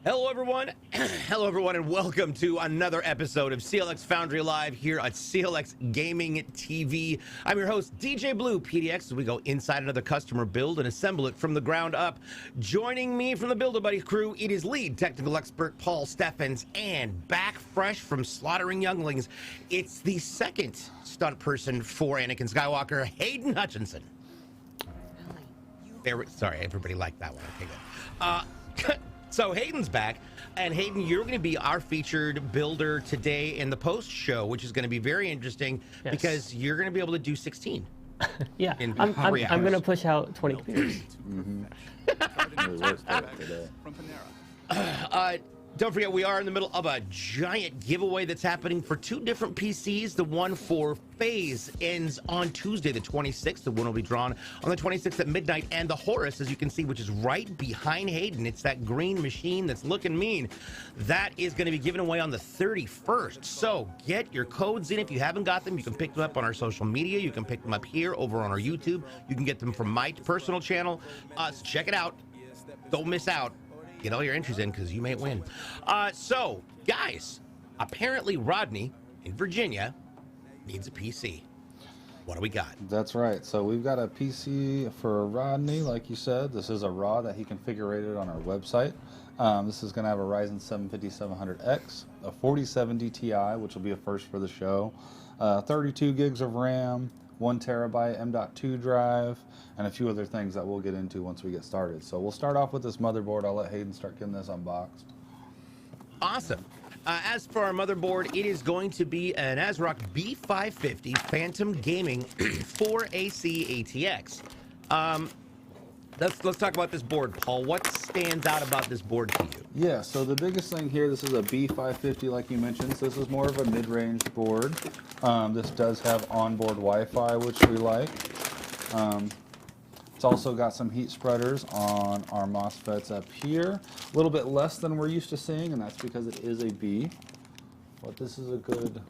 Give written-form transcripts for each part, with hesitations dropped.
Hello everyone, hello everyone, and welcome to another episode of CLX Foundry Live here at CLX Gaming TV. I'm your host, DJ BluePDX, as we go inside another customer build and assemble it from the ground up. Joining me from the Build-A-Buddy crew, it is lead technical expert Paul Steffens, and back fresh from slaughtering younglings, it's the second stunt person for Anakin Skywalker, Hayden Hutchinson. Sorry, everybody liked that one. Okay, good. So Hayden's back, and Hayden, you're going to be our featured builder today in the post show, which is going to be very interesting because you're going to be able to do 16. Yeah, I'm going to push out 20 computers. Don't forget, we are in the middle of a giant giveaway that's happening for two different PCs. The one for Phase ends on Tuesday, the 26th. The one will be drawn on the 26th at midnight. And the Horus, as you can see, which is right behind Hayden, it's that green machine that's looking mean. That is going to be given away on the 31st. So get your codes in. If you haven't got them, you can pick them up on our social media. You can pick them up here over on our YouTube. You can get them from my personal channel. So check it out. Don't miss out. Get all your entries in because you may win. So, guys, apparently Rodney in Virginia needs a PC. What do we got? That's right. So we've got a PC for Rodney, like you said. This is a raw that he configured on our website. This is going to have a Ryzen 7 5700X, a 4070 Ti, which will be a first for the show, 32 gigs of RAM, 1 terabyte M.2 drive, and a few other things that we'll get into once we get started. So we'll start off with this motherboard. I'll let Hayden start getting this unboxed. Awesome. As for our motherboard, it is going to be an ASRock B550 Phantom Gaming 4AC ATX. Let's talk about this board, Paul. What stands out about this board to you? Yeah, so the biggest thing here, this is a B550 like you mentioned, so this is more of a mid-range board. This does have onboard Wi-Fi, which we like. It's also got some heat spreaders on our MOSFETs up here. A little bit less than we're used to seeing, and that's because it is a B. But this is a good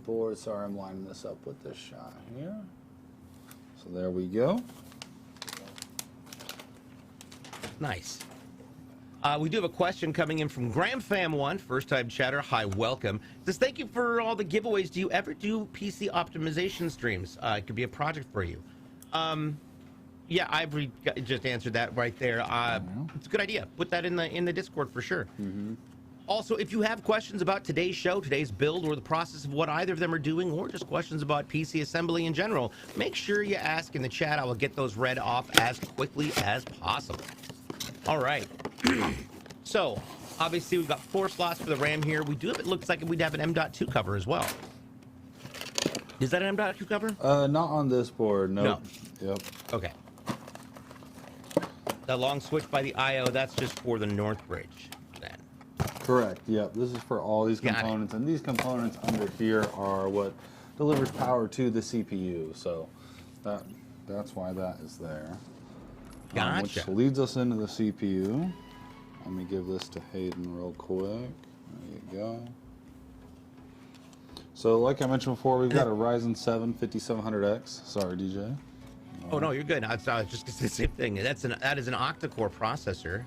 board. Sorry, I'm lining this up with this shot here. So there we go. Nice. We do have a question coming in from GramFam1, first-time chatter. Hi, welcome. Says, thank you for all the giveaways. Do you ever do PC optimization streams? It could be a project for you. Yeah, I've just answered that right there. It's a good idea. Put that in the Discord for sure. Also, if you have questions about today's show, today's build, or the process of what either of them are doing, or just questions about PC assembly in general, make sure you ask in the chat. I will get those read off as quickly as possible. All right. So, obviously, we've got 4 slots for the RAM here. We do have, it looks like we'd have an M.2 cover as well. Is that an M.2 cover? Not on this board, nope. No. Yep. Okay. The long switch by the I.O., that's just for the North Bridge, then. Correct, yep. This is for all these components, and these components under here are what delivers power to the CPU, so that's why that is there. Gotcha. Which leads us into the CPU. Let me give this to Hayden real quick. There you go. So like I mentioned before, we've got a Ryzen 7 5700X. Sorry, DJ. Oh, no, you're good. I was just going to say the same thing. That is an octa-core processor.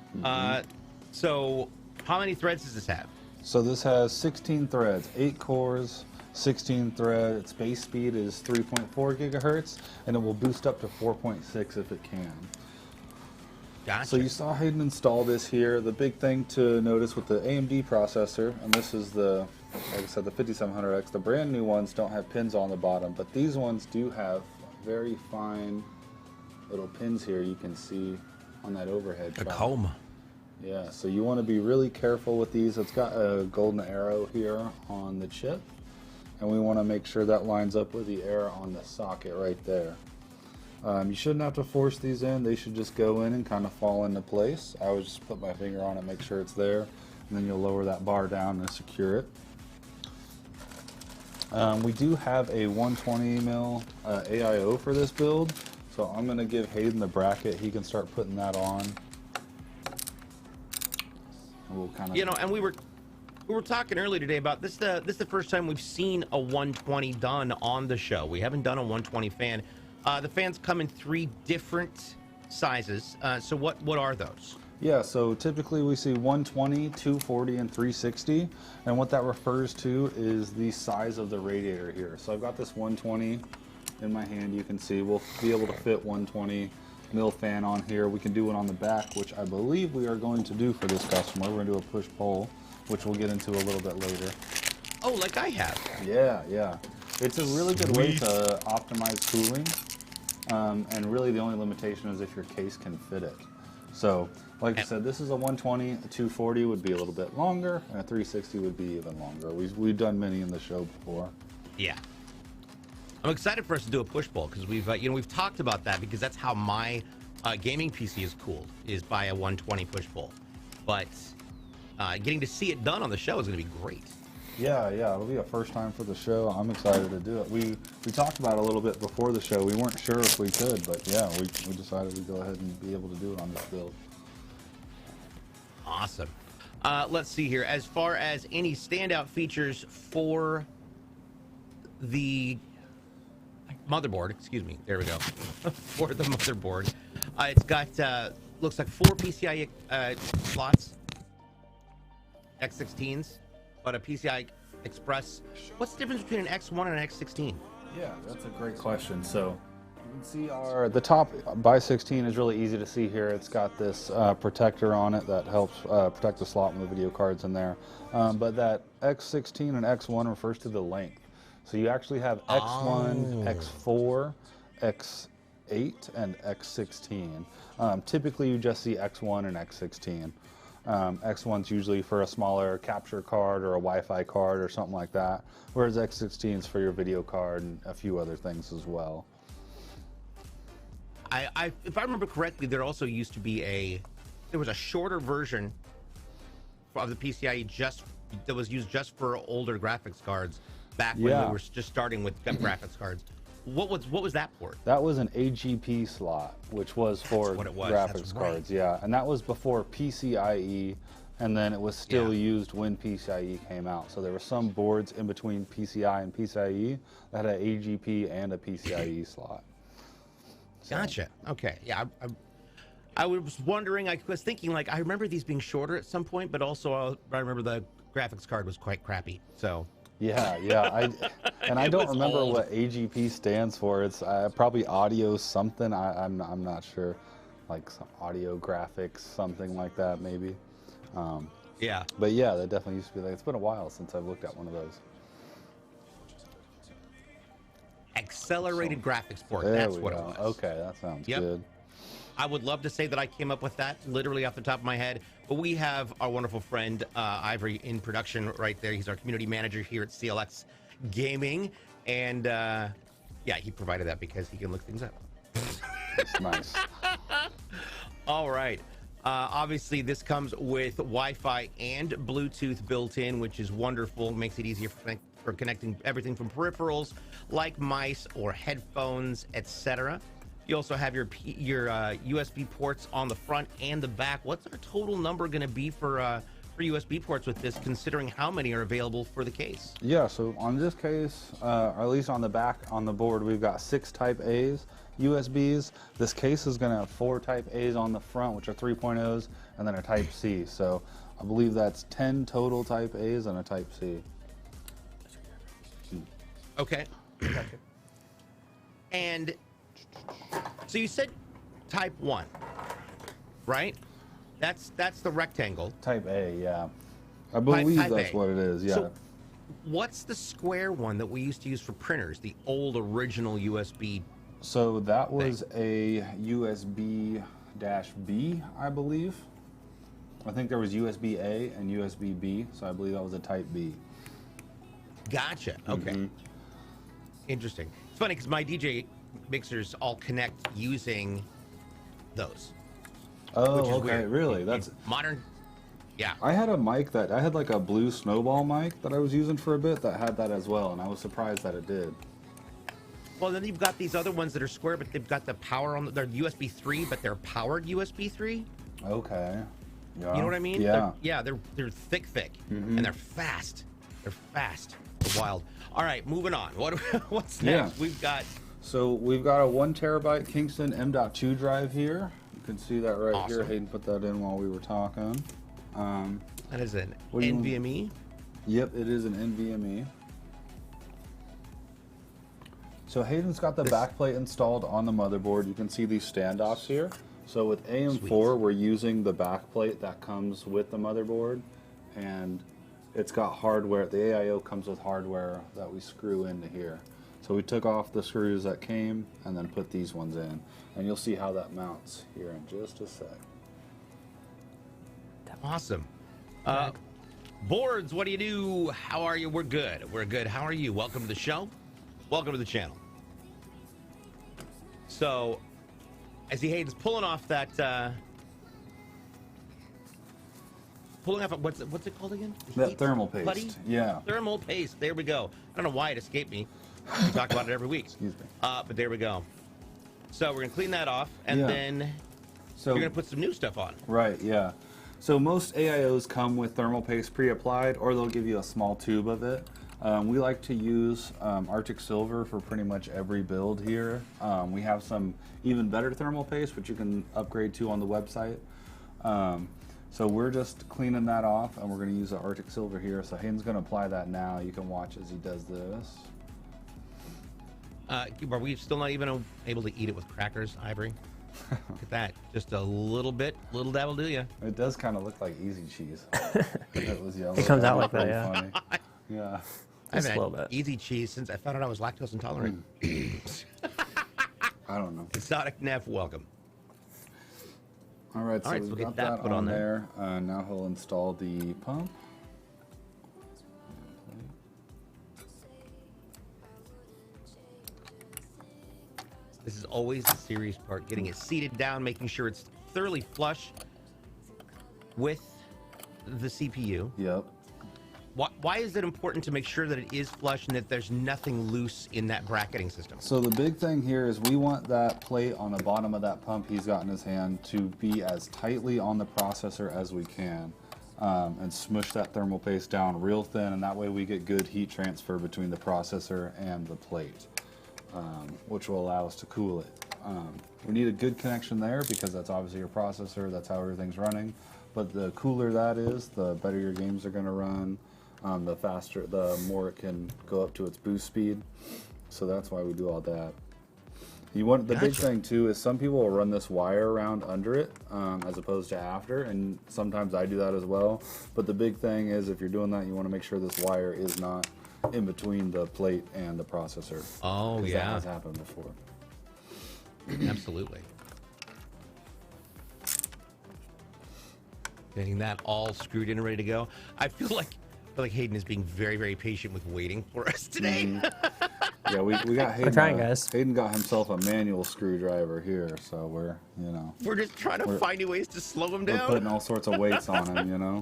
So how many threads does this have? So this has 16 threads, 8 cores, 16 thread. Its base speed is 3.4 gigahertz, and it will boost up to 4.6 if it can. Gotcha. So you saw Hayden install this here. The big thing to notice with the AMD processor, and this is the, like I said, the 5700X, the brand new ones don't have pins on the bottom, but these ones do have very fine little pins here you can see on that overhead. A comb. Yeah, so you want to be really careful with these. It's got a golden arrow here on the chip, and we want to make sure that lines up with the arrow on the socket right there. You shouldn't have to force these in. They should just go in and kind of fall into place. I would just put my finger on it, make sure it's there, and then you'll lower that bar down and secure it. We do have a 120 mil AIO for this build, so I'm going to give Hayden the bracket. He can start putting that on. We'll kind of, you know, and we were talking earlier today about this. This is the first time we've seen a 120 done on the show. We haven't done a 120 fan. The fans come in 3 different sizes. So what are those? Yeah, so typically we see 120, 240, and 360, and what that refers to is the size of the radiator here. So I've got this 120 in my hand. You can see we'll be able to fit 120 mil fan on here. We can do it on the back, which I believe we are going to do for this customer. We're going to do a push-pull, which we'll get into a little bit later. Oh, like I have. Yeah, yeah. It's a really good way to optimize cooling, and really the only limitation is if your case can fit it. So, like I said, this is a 120, a 240 would be a little bit longer, and a 360 would be even longer. We've done many in the show before. Yeah. I'm excited for us to do a push-pull because we've talked about that because that's how my gaming PC is cooled, is by a 120 push-pull. But getting to see it done on the show is going to be great. Yeah, yeah, it'll be a first time for the show. I'm excited to do it. We talked about it a little bit before the show. We weren't sure if we could, but yeah, we decided to go ahead and be able to do it on this build. Awesome. Let's see here. As far as any standout features for the motherboard, excuse me, there we go. For the motherboard, it's got looks like 4 PCI slots, X16s, but a PCI Express. What's the difference between an X1 and an X16? Yeah, that's a great question. So you can see the top by 16 is really easy to see here. It's got this protector on it that helps protect the slot when the video card's in there. But that X16 and X1 refers to the length. So you actually have X1, X4, X8, and X16. Typically you just see X1 and X16. X1's usually for a smaller capture card or a Wi-Fi card or something like that, whereas X16 is for your video card and a few other things as well. If I remember correctly, there also used to be there was a shorter version of the PCIe that was used just for older graphics cards back when we were just starting with graphics cards. What was that port? That was an AGP slot, which was for graphics cards. Yeah, and that was before PCIe, and then it was still used when PCIe came out. So there were some boards in between PCI and PCIe that had an AGP and a PCIe slot. So. Gotcha. Okay. Yeah. I was wondering. I was thinking, like, I remember these being shorter at some point, but also I remember the graphics card was quite crappy. So. Yeah, yeah. I don't remember what AGP stands for. It's probably audio something. I'm not sure. Like some audio graphics, something like that, maybe. Yeah. But yeah, that definitely used to be like. It's been a while since I've looked at one of those. Accelerated graphics port. That's what it was. Okay, that sounds good. I would love to say that I came up with that literally off the top of my head, but we have our wonderful friend Ivory in production right there. He's our community manager here at CLX Gaming, and yeah, he provided that because he can look things up. That's nice. All right. Obviously, this comes with Wi-Fi and Bluetooth built in, which is wonderful. Makes it easier for connecting everything from peripherals like mice or headphones, etc. You also have your USB ports on the front and the back. What's our total number going to be for USB ports with this, considering how many are available for the case? Yeah, so on this case, or at least on the back on the board, we've got 6 Type A's USBs. This case is going to have 4 Type A's on the front, which are 3.0s, and then a Type C. So I believe that's 10 total Type A's and a Type C. Okay. And so you said Type 1, right? That's the rectangle. Type A, yeah. I believe that's what it is, yeah. So what's the square one that we used to use for printers, the old original USB? So that was a USB-B, I believe. I think there was USB-A and USB-B, so I believe that was a Type B. Gotcha, okay. Interesting. It's funny because my DJ mixers all connect using those. Oh, okay, really? That's modern. Yeah. I had a mic I had like a blue snowball mic that I was using for a bit that had that as well, and I was surprised that it did. Well, then you've got these other ones that are square, but they've got the power on they're USB 3, but they're powered USB 3. Okay. Yeah. You know what I mean? Yeah. They're thick, and they're fast. They're fast. They're wild. All right, moving on. What's next? Yeah. We've got. So we've got a 1 terabyte Kingston M.2 drive here. You can see that right Awesome. here. Hayden put that in while we were talking. That is an What do you want? NVMe. Yep, it is an NVMe. So Hayden's got the backplate installed on the motherboard. You can see these standoffs here. So with AM4, we're using the backplate that comes with the motherboard, and it's got hardware. The AIO comes with hardware that we screw into here. So we took off the screws that came and then put these ones in, and you'll see how that mounts here in just a sec. Awesome. Boards, what do you do? How are you? We're good. We're good. How are you? Welcome to the show. Welcome to the channel. So, I see Hayden's pulling off that, what's it called again? That thermal paste. Putty? Yeah. Thermal paste. There we go. I don't know why it escaped me. We talk about it every week. Excuse me. But there we go. So we're gonna clean that off, and then so you're gonna put some new stuff on. Right. Yeah. So most AIOs come with thermal paste pre-applied, or they'll give you a small tube of it. We like to use Arctic Silver for pretty much every build here. We have some even better thermal paste, which you can upgrade to on the website. So we're just cleaning that off, and we're going to use the Arctic Silver here. So Hayden's going to apply that now. You can watch as he does this. Are we still not even able to eat it with crackers, Ivory? Look at that. Just a little bit. Little dabble do ya. It does kind of look like easy cheese. It was yellow. It comes out like that, Pretty yeah. funny. Yeah. I haven't Just a little had bit. easy cheese since I found out I was lactose intolerant. I don't know. Exotic Neff, welcome. All right, so All right, we've so we'll got get that that put on on there. Now he'll install the pump. This is always the serious part, getting it seated down, making sure it's thoroughly flush with the CPU. Yep. Why is it important to make sure that it is flush and that there's nothing loose in that bracketing system? So the big thing here is we want that plate on the bottom of that pump he's got in his hand to be as tightly on the processor as we can, and smush that thermal paste down real thin, and that way we get good heat transfer between the processor and the plate, which will allow us to cool it. We need a good connection there because that's obviously your processor, that's how everything's running, but the cooler that is, the better your games are going to run. The faster, the more it can go up to its boost speed. So that's why we do all that. You want the big thing too is some people will run this wire around under it as opposed to after, and sometimes I do that as well. But the big thing is if you're doing that, you want to make sure this wire is not in between the plate and the processor. Oh yeah, that has happened before. Absolutely. Getting that all screwed in and ready to go. I feel like Hayden is being very, very patient with waiting for us today. Yeah, we got Hayden. We're trying, guys. Hayden got himself a manual screwdriver here, so we're We're just trying to find new ways to slow him we're down. putting all sorts of weights on him,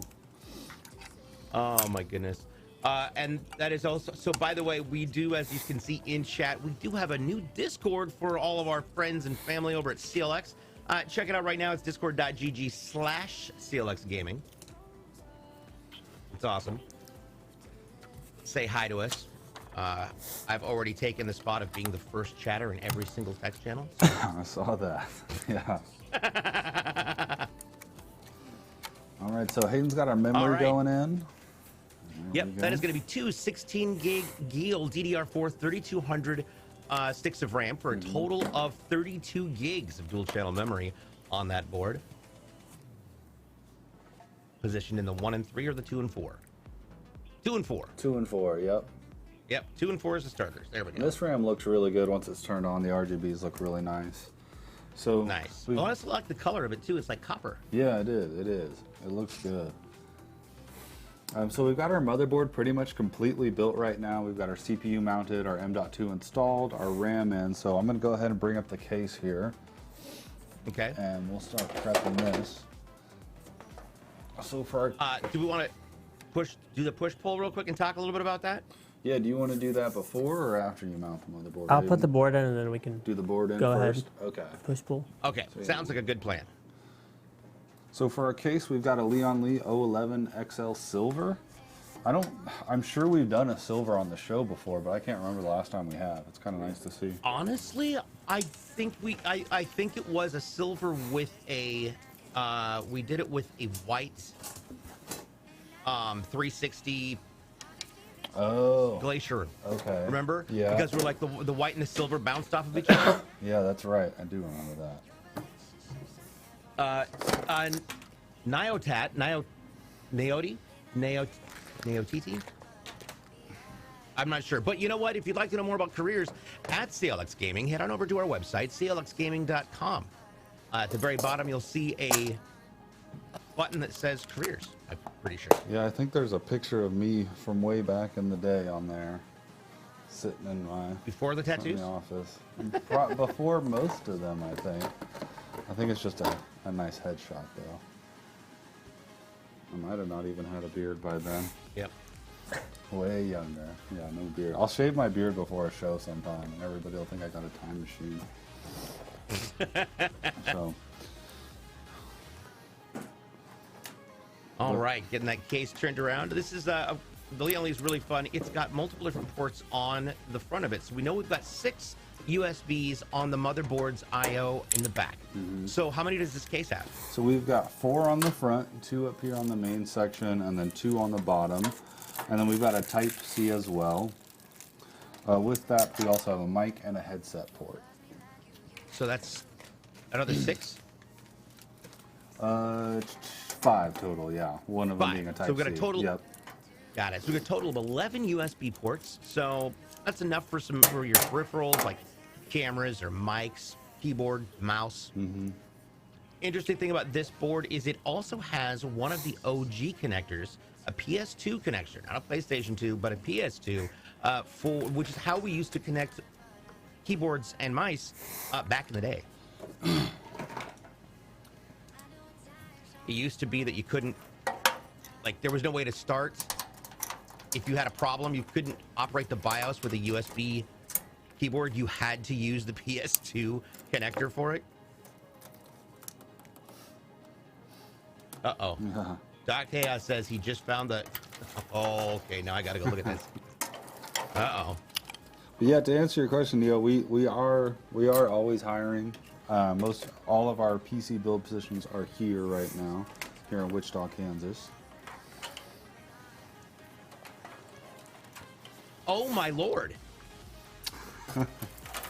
Oh my goodness. And that is also, so by the way, we do, as you can see in chat, we do have a new Discord for all of our friends and family over at CLX. Check it out right now. It's discord.gg/CLX Gaming. It's awesome. Say hi to us. I've already taken the spot of being the first chatter in every single text channel. I saw that. Yeah. All right, so Hayden's got our memory going in. Yep, that is going to be two 16-gig GeIL DDR4-3200 sticks of RAM for a total of 32 gigs of dual-channel memory on that board. Positioned in the 1 and 3 or the 2 and 4? 2 and 4. 2 and 4, yep. Yep, 2 and 4 is the starters. There we go. This RAM looks really good once it's turned on. The RGBs look really nice. So Nice. I honestly like the color of it too. It's like copper. Yeah, it is. It is. It looks good. So we've got our motherboard pretty much completely built right now. We've got our CPU mounted, our M.2 installed, our RAM in. So I'm going to go ahead and bring up the case here. Okay. And we'll start prepping this. So for our... do we want to do the push-pull real quick and talk a little bit about that? Yeah, do you want to do that before or after you mount the motherboard? I'll put the board in and then we can do the board in go first? ahead. Okay. Push pull. Okay, sounds like a good plan. So for our case, we've got a Leon Lee 011 XL Silver. I'm sure we've done a silver on the show before, but I can't remember the last time we have. It's kind of nice to see. Honestly, I think I think it was a silver with a we did it with a white 360 Glacier. Okay. Remember? Yeah. Because we're like the white and the silver bounced off of each other. Yeah, that's right. I do remember that. Neotiti? I'm not sure. But you know what? If you'd like to know more about careers at CLX Gaming, head on over to our website, clxgaming.com. At the very bottom, you'll see a button that says careers, I'm pretty sure. Yeah, I think there's a picture of me from way back in the day on there, sitting in my... Before the tattoos? In the office. Before most of them, I think. I think it's just a nice headshot, though. I might have not even had a beard by then. Yep. Way younger. Yeah, no beard. I'll shave my beard before a show sometime, and everybody will think I got a time machine. So. All right, getting that case turned around. This is the only is really fun. It's got multiple different ports on the front of it, so we know we've got 6 USBs on the motherboard's I/O in the back. So how many does this case have? So we've got 4 on the front, 2 up here on the main section, and then 2 on the bottom. And then we've got a Type-C as well. With that, we also have a mic and a headset port. So that's another 6? 5 total, yeah. One of them being a Type-C. So we've got a total. Yep. Got it. So we've got a total of 11 USB ports. So that's enough for your peripherals like cameras or mics, keyboard, mouse. Interesting thing about this board is it also has one of the OG connectors, a PS2 connector, not a PlayStation 2, but a PS2, which is how we used to connect keyboards and mice back in the day. It used to be that you couldn't, like, there was no way to start. If you had a problem, you couldn't operate the BIOS with a USB keyboard. You had to use the PS2 connector for it. Uh-oh. Doc Chaos says he just found the... Oh, okay, now I gotta go look at this. Uh-oh. But yeah, to answer your question, Neil, we are always hiring. All of our PC build positions are here right now, here in Wichita, Kansas. Oh my lord.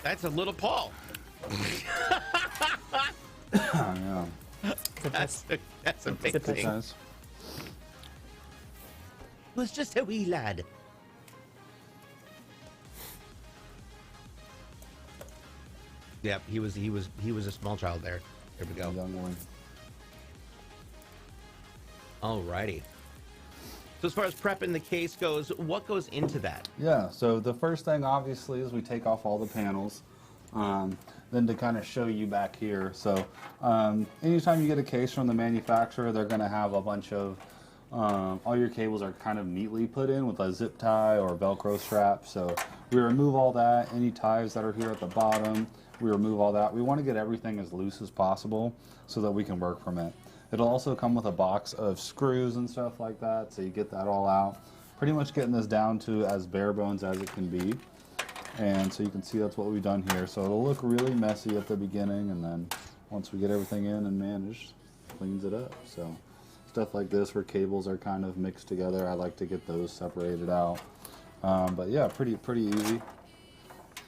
That's a little Paul. Yeah. That's amazing. Nice. It was just a wee lad. Yep, he was a small child there. There we go. Young one. Alrighty. So as far as prepping the case goes, what goes into that? Yeah, so the first thing obviously is we take off all the panels. Then to kind of show you back here, so anytime you get a case from the manufacturer, they're going to have a bunch of all your cables are kind of neatly put in with a zip tie or Velcro strap. So we remove all that, any ties that are here at the bottom, we remove all that. We want to get everything as loose as possible so that we can work from it. It'll also come with a box of screws and stuff like that, so you get that all out. Pretty much getting this down to as bare bones as it can be. And so you can see that's what we've done here. So it'll look really messy at the beginning, and then once we get everything in and managed, cleans it up. So stuff like this where cables are kind of mixed together, I like to get those separated out. But yeah, pretty easy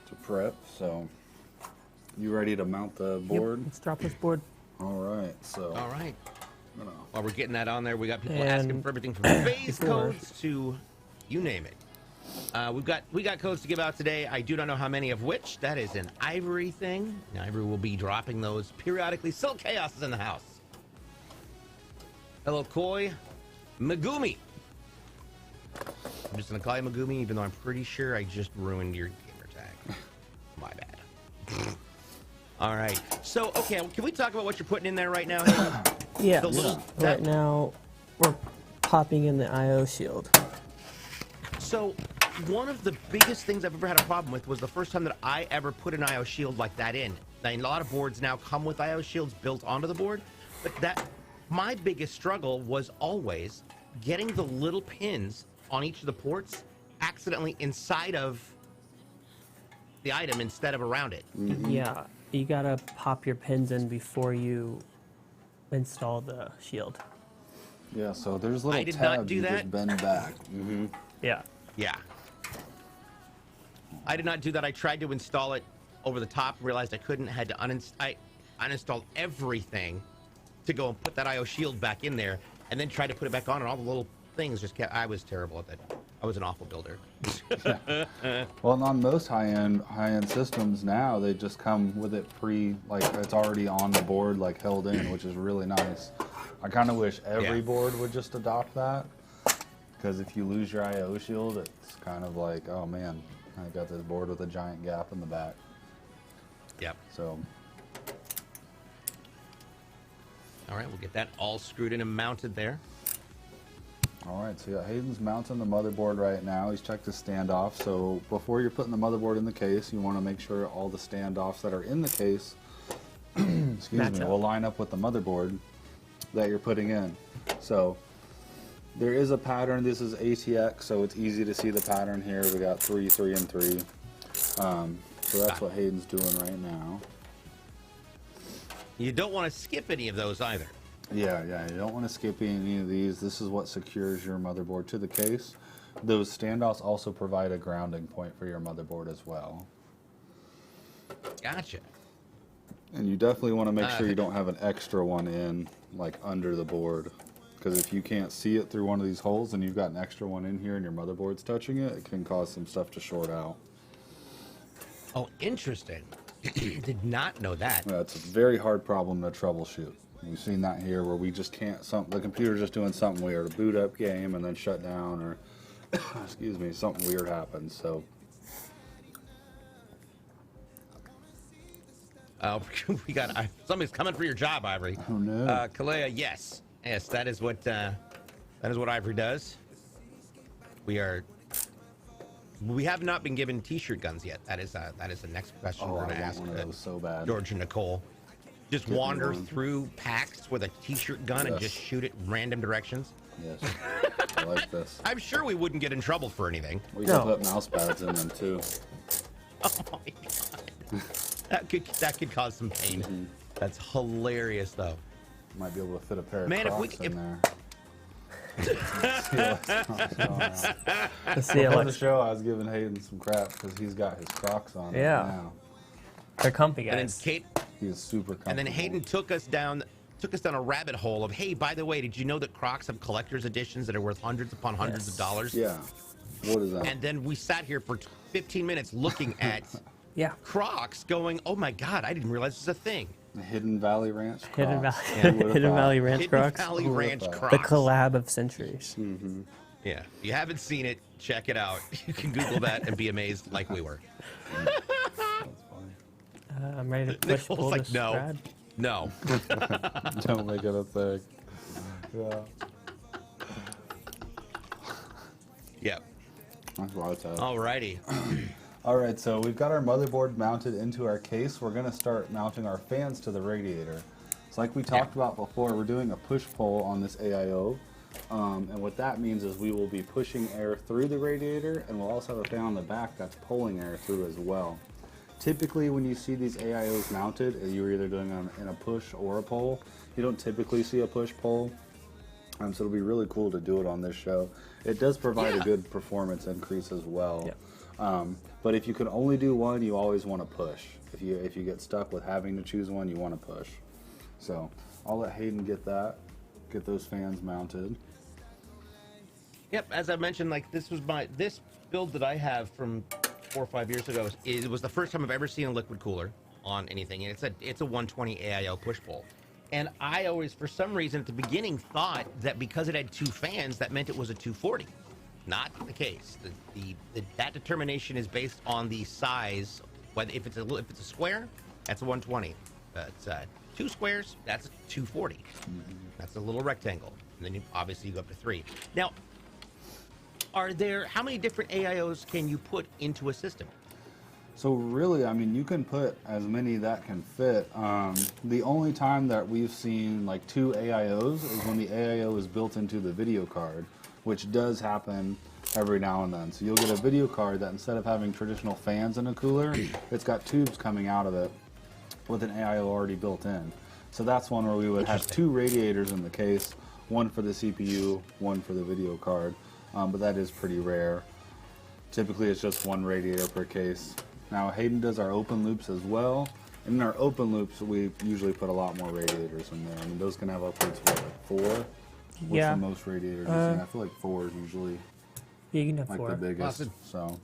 to prep. So you ready to mount the board? Yep, let's drop this board. All right, so. All right. You know. While we're getting that on there, we got people asking for everything from phase codes to you name it. We got codes to give out today. I do not know how many of which. That is an Ivory thing. Now, Ivory will be dropping those periodically. Silk Chaos is in the house. Hello, Koi. Megumi. I'm just going to call you Megumi, even though I'm pretty sure I just ruined your gamer tag. My bad. All right. So, okay, can we talk about what you're putting in there right now? Yeah. Right now, we're popping in the I/O shield. So, one of the biggest things I've ever had a problem with was the first time that I ever put an I/O shield like that in. Now, a lot of boards now come with I/O shields built onto the board, but my biggest struggle was always getting the little pins on each of the ports accidentally inside of the item instead of around it. Yeah, you gotta pop your pins in before you install the shield. Yeah, so there's little I did tabs not do you that. just bend back. Yeah. Yeah. I did not do that. I tried to install it over the top, realized I couldn't, had to I uninstalled everything to go and put that IO shield back in there, and then tried to put it back on, and all the little things just kept, I was terrible at that. I was an awful builder. Well, and on most high-end systems now, they just come with it like it's already on the board, like held in, which is really nice. I kind of wish every board would just adopt that, because if you lose your IO shield, it's kind of like, oh man, I got this board with a giant gap in the back. Yep. So. All right, we'll get that all screwed in and mounted there. All right, so yeah, Hayden's mounting the motherboard right now. He's checked his standoff. So before you're putting the motherboard in the case, you want to make sure all the standoffs that are in the case, will line up with the motherboard that you're putting in. So there is a pattern. This is ATX, so it's easy to see the pattern here. We got 3, 3, and 3. So that's what Hayden's doing right now. You don't want to skip any of those either. Yeah, you don't want to skip any of these. This is what secures your motherboard to the case. Those standoffs also provide a grounding point for your motherboard as well. Gotcha. And you definitely want to make sure you don't have an extra one in, like under the board. Because if you can't see it through one of these holes and you've got an extra one in here and your motherboard's touching it, it can cause some stuff to short out. Oh, interesting. Did not know that. Yeah, it's a very hard problem to troubleshoot. We've seen that here where we just can't, the computer's just doing something weird, boot up game and then shut down, or, excuse me, something weird happens, so. We got, somebody's coming for your job, Ivory. Oh no. Kalea, yes. Yes, that is what Ivory does. We have not been given t-shirt guns yet. That is the next question we're going to ask. One of those so bad. George and Nicole. Just wander through packs with a t-shirt gun and just shoot it in random directions. Yes. I like this. I'm sure we wouldn't get in trouble for anything. We can put mouse pads in them too. Oh my god. That could cause some pain. That's hilarious though. Might be able to fit a pair of Crocs in there. The CLX. On the show, I was giving Hayden some crap because he's got his Crocs on right now. They're comfy, guys. And then Kate, he is super comfortable. And then Hayden took us down a rabbit hole of, hey, by the way, did you know that Crocs have collector's editions that are worth hundreds upon hundreds of dollars? Yeah. What is that? And then we sat here for 15 minutes looking at Crocs going, oh my god, I didn't realize this was a thing. The Hidden Valley Ranch Crocs. Hidden Valley Ranch Crocs. Hidden Valley Ranch Crocs. The collab of centuries. Yeah. If you haven't seen it, check it out. You can Google that and be amazed like we were. I'm ready to push pull like, this no. rad. No. Don't make it a thing. Yeah. Yep. That's what I thought. Alrighty. All right, so we've got our motherboard mounted into our case. We're going to start mounting our fans to the radiator. So like we talked about before, we're doing a push-pull on this AIO. And what that means is we will be pushing air through the radiator, and we'll also have a fan on the back that's pulling air through as well. Typically, when you see these AIOs mounted, you're either doing them in a push or a pull. You don't typically see a push-pull. So it'll be really cool to do it on this show. It does provide a good performance increase as well. But if you can only do one, you always want to push. If you get stuck with having to choose one, you want to push. So I'll let Hayden get those fans mounted. Yep, as I mentioned, like this build that I have from 4 or 5 years ago. It was the first time I've ever seen a liquid cooler on anything, and it's a 120 AIO push pull. And I always, for some reason, at the beginning, thought that because it had 2 fans, that meant it was a 240. Not the case. That determination is based on the size. Whether if it's a square, that's a 120. It's 2 squares, that's a 240. That's a little rectangle. And then obviously you go up to 3. Now, how many different AIOs can you put into a system? So really, I mean, you can put as many that can fit. The only time that we've seen like 2 AIOs is when the AIO is built into the video card. which does happen every now and then. So you'll get a video card that instead of having traditional fans in a cooler, it's got tubes coming out of it with an AIO already built in. So that's one where we would have 2 radiators in the case, one for the CPU, one for the video card, but that is pretty rare. Typically it's just 1 radiator per case. Now Hayden does our open loops as well. And in our open loops, we usually put a lot more radiators in there. I mean, those can have upwards of like 4. What's Yeah. the most radiators? I feel like 4 is usually You can have like 4. the biggest. So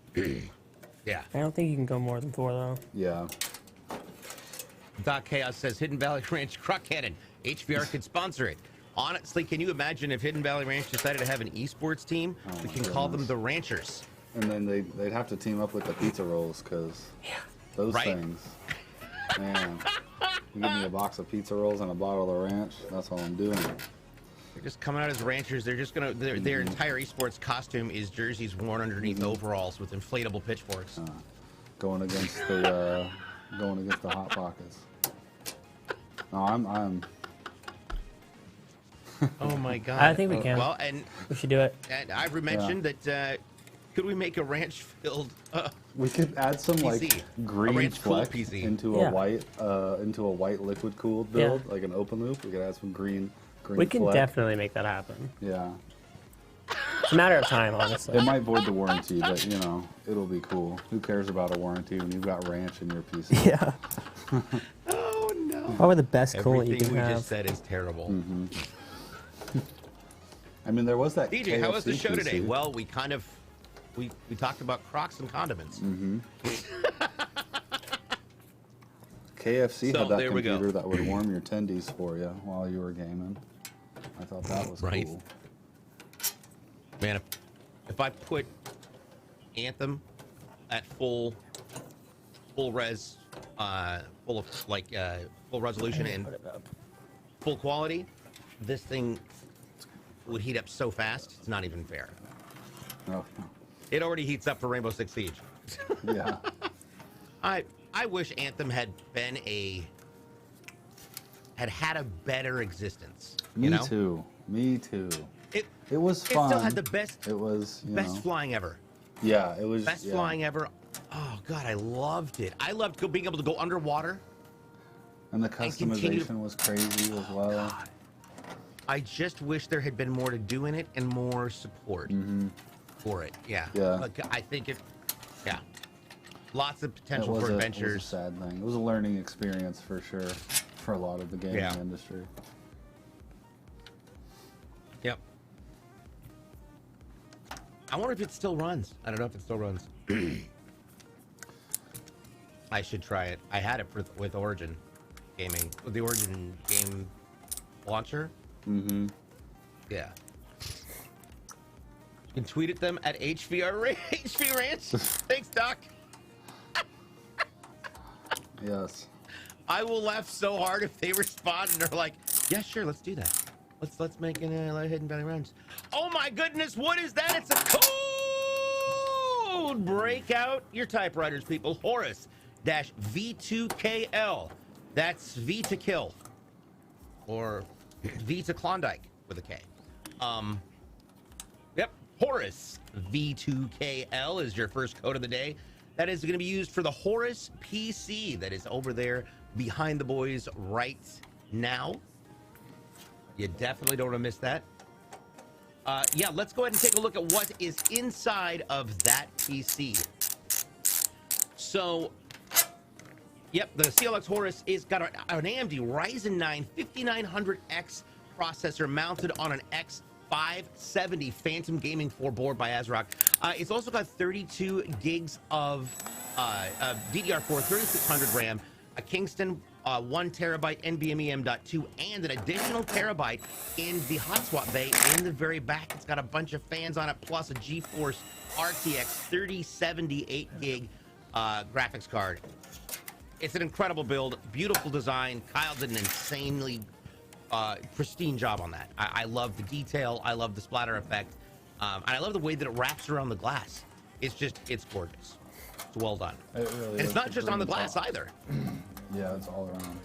Yeah. I don't think you can go more than 4 though. yeah. Doc Chaos says Hidden Valley Ranch Croc Cannon. HVR could sponsor it. Honestly, can you imagine if Hidden Valley Ranch decided to have an esports team? Oh We my can call them goodness. the Ranchers. And then they'd have to team up with the pizza rolls because those Right. things. Man, you give me a box of pizza rolls and a bottle of ranch. That's all I'm doing. They're just coming out as Ranchers. They're just gonna their entire esports costume is jerseys worn underneath overalls with inflatable pitchforks. Going against the hot pockets. No, I'm. Oh my God! I think we can. Well, and We should do it. I've mentioned that. Could we make a ranch-filled? We could add some like PC. A green ranch-cooled fleck PC. into Yeah. a white liquid cooled build, like an open loop. We could add some green. We can fleck. definitely make that happen. Yeah. It's a matter of time, honestly. It might void the warranty, but you know, it'll be cool. Who cares about a warranty when you've got ranch in your PC? Yeah. Oh no! Probably the best coolant you Everything can we have. just said is terrible. I mean, there was that. DJ, how was the KFC show today? PC. Well, we talked about Crocs and condiments. KFC So, had that there we go. computer that would warm your tendies for you while you were gaming. I thought that was Right. cool. Man, if I put Anthem at full res, full resolution and full quality, this thing would heat up so fast. It's not even fair. Oh, It already heats up for Rainbow Six Siege. yeah. I wish Anthem had been had a better existence. Me You know? too. Me too. It was It fun. still had the best It was best flying ever. Yeah, it was Best yeah. flying ever. Oh God, I loved it. I loved being able to go underwater. And the continue customization was crazy as well. God. I just wish there had been more to do in it and more support for it. Yeah. Yeah. Like, I think it. Yeah. Lots of It potential was for a adventures. sad thing. It was a learning experience for sure for a lot of the gaming Yeah. industry. Yep. I wonder if it still runs. I don't know if it still runs. I should try it. I had it with Origin Gaming, with the Origin game launcher. Mm-hmm. Yeah. You can tweet at them at HV Ranch. Thanks, Doc. Yes. I will laugh so hard if they respond and they're like, "Yeah, sure, let's do that. Let's make an Hidden Valley Ranch." Oh my goodness, what is that? It's a code. Break out your typewriters, people. Horus-V2KL. That's V to kill, or V to Klondike with a K. Yep, Horus V2KL is your first code of the day. That is going to be used for the Horus PC that is over there behind the boys right now. You definitely don't want to miss that. Yeah, let's go ahead and take a look at what is inside of that PC. So, yep, the CLX Horus is got an AMD Ryzen 9 5900X processor mounted on an X570 Phantom Gaming 4 board by ASRock. It's also got 32 gigs of DDR4-3600 RAM, a Kingston 1 terabyte NVMe M.2, and an additional terabyte in the hot swap bay in the very back. It's got a bunch of fans on it, plus a GeForce RTX 3078 gig graphics card. It's an incredible build, beautiful design. Kyle did an insanely pristine job on that. I love the detail. I love the splatter effect. And I love the way that it wraps around the glass. It's gorgeous. It's well done. It really And is. it's not just on the green glass top. either. Yeah, it's all around.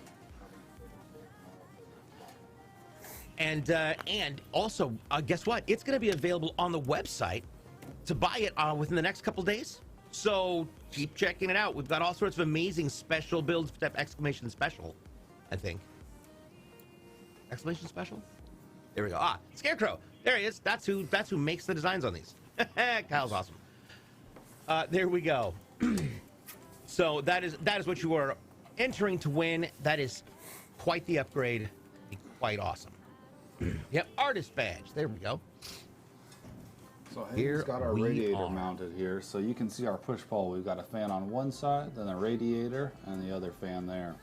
And also, guess what? It's going to be available on the website to buy it within the next couple days. So keep checking it out. We've got all sorts of amazing special builds. Exclamation special, I think. Exclamation special. There we go. Scarecrow. There he is. That's who makes the designs on these. Kyle's awesome. There we go. So that is what you are entering to win. That is quite the upgrade. Quite awesome. Yep, artist badge. There we go. So Hayden's got our radiator mounted here, so you can see our push pull. We've got a fan on one side, then a radiator, and the other fan there.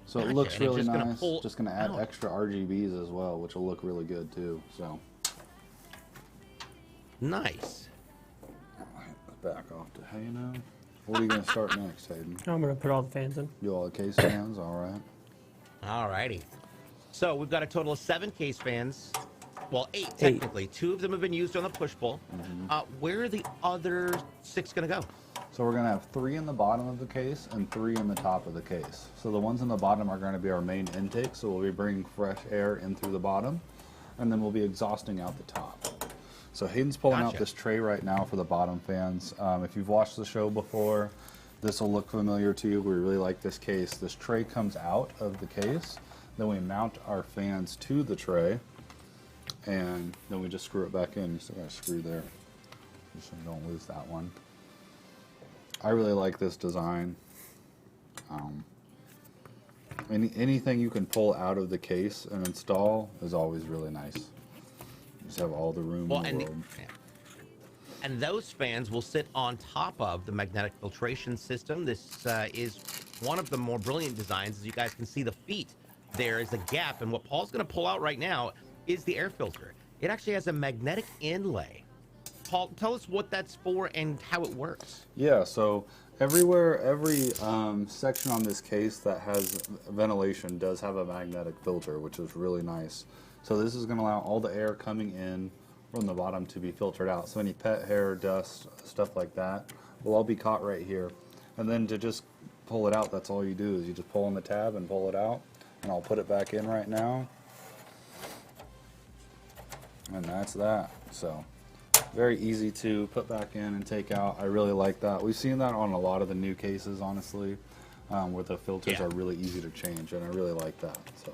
So it looks really nice. Just going to add extra RGBs as well, which will look really good too. So nice. Back off to Hayden. What are you going to start next, Hayden? I'm going to put all the fans in. Do all the case fans? All right. All righty. So we've got a total of 7 case fans. Well, 8 technically. 2 of them have been used on the push-pull. Where are the other 6 going to go? So we're going to have 3 in the bottom of the case and 3 in the top of the case. So the ones in the bottom are going to be our main intake. So we'll be bringing fresh air in through the bottom, and then we'll be exhausting out the top. So Hayden's pulling out this tray right now for the bottom fans. If you've watched the show before, this will look familiar to you. We really like this case. This tray comes out of the case. Then we mount our fans to the tray, and then we just screw it back in. You still got a screw there, just so you don't lose that one. I really like this design. Anything you can pull out of the case and install is always really nice. You just have all the room in the world. And those fans will sit on top of the magnetic filtration system. This is one of the more brilliant designs. As you guys can see, the feet, there is a gap, and what Paul's going to pull out right now is the air filter. It actually has a magnetic inlay. Paul, tell us what that's for and how it works. Yeah, so every section on this case that has ventilation does have a magnetic filter, which is really nice. So this is going to allow all the air coming in from the bottom to be filtered out. So any pet hair, dust, stuff like that will all be caught right here. And then to just pull it out, that's all you do is you just pull on the tab and pull it out. And I'll put it back in right now. And that's that. So very easy to put back in and take out. I really like that. We've seen that on a lot of the new cases, honestly, where the filters are really easy to change, and I really like that. So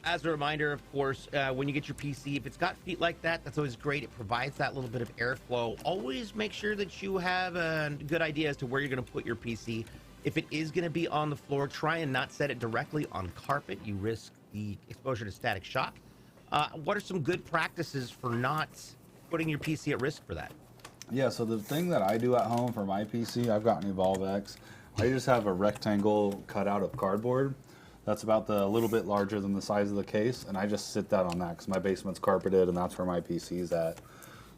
as a reminder, of course, when you get your PC, if it's got feet like that, that's always great. It provides that little bit of airflow. Always make sure that you have a good idea as to where you're going to put your PC. If it is going to be on the floor, try and not set it directly on carpet. You risk the exposure to static shock. What are some good practices for not putting your PC at risk for that? Yeah, so the thing that I do at home for my PC, I've got an EvolveX. I just have a rectangle cut out of cardboard. That's about a little bit larger than the size of the case, and I just sit that on that because my basement's carpeted, and that's where my PC's at.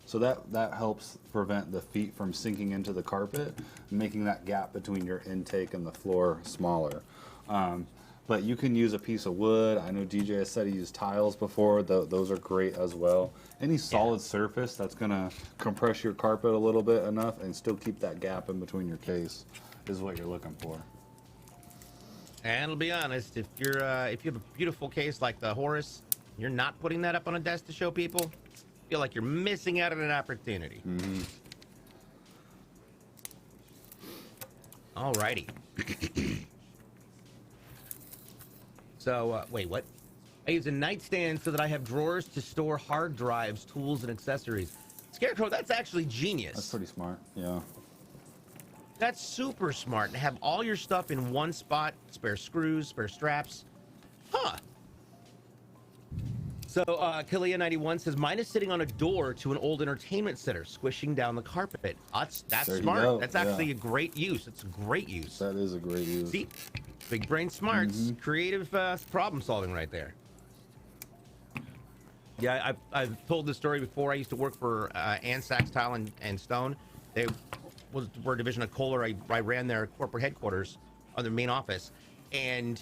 So that helps prevent the feet from sinking into the carpet, making that gap between your intake and the floor smaller. But you can use a piece of wood. I know DJ has said he used tiles before. Those are great as well. Any solid surface that's going to compress your carpet a little bit enough and still keep that gap in between your case is what you're looking for. And I'll be honest, if you have a beautiful case like the Horus, you're not putting that up on a desk to show people, feel like you're missing out on an opportunity. Alrighty. So, wait, what? I use a nightstand so that I have drawers to store hard drives, tools, and accessories. Scarecrow, that's actually genius. That's pretty smart, yeah. That's super smart to have all your stuff in one spot, spare screws, spare straps. Huh. So, Kalia91 says, mine is sitting on a door to an old entertainment center, squishing down the carpet. That's smart. That's actually a great use. It's a great use. That is a great use. See, big brain smarts, creative problem solving right there. Yeah, I've told this story before. I used to work for Ansax Tile and Stone. They were a division of Kohler. I ran their corporate headquarters on their main office, and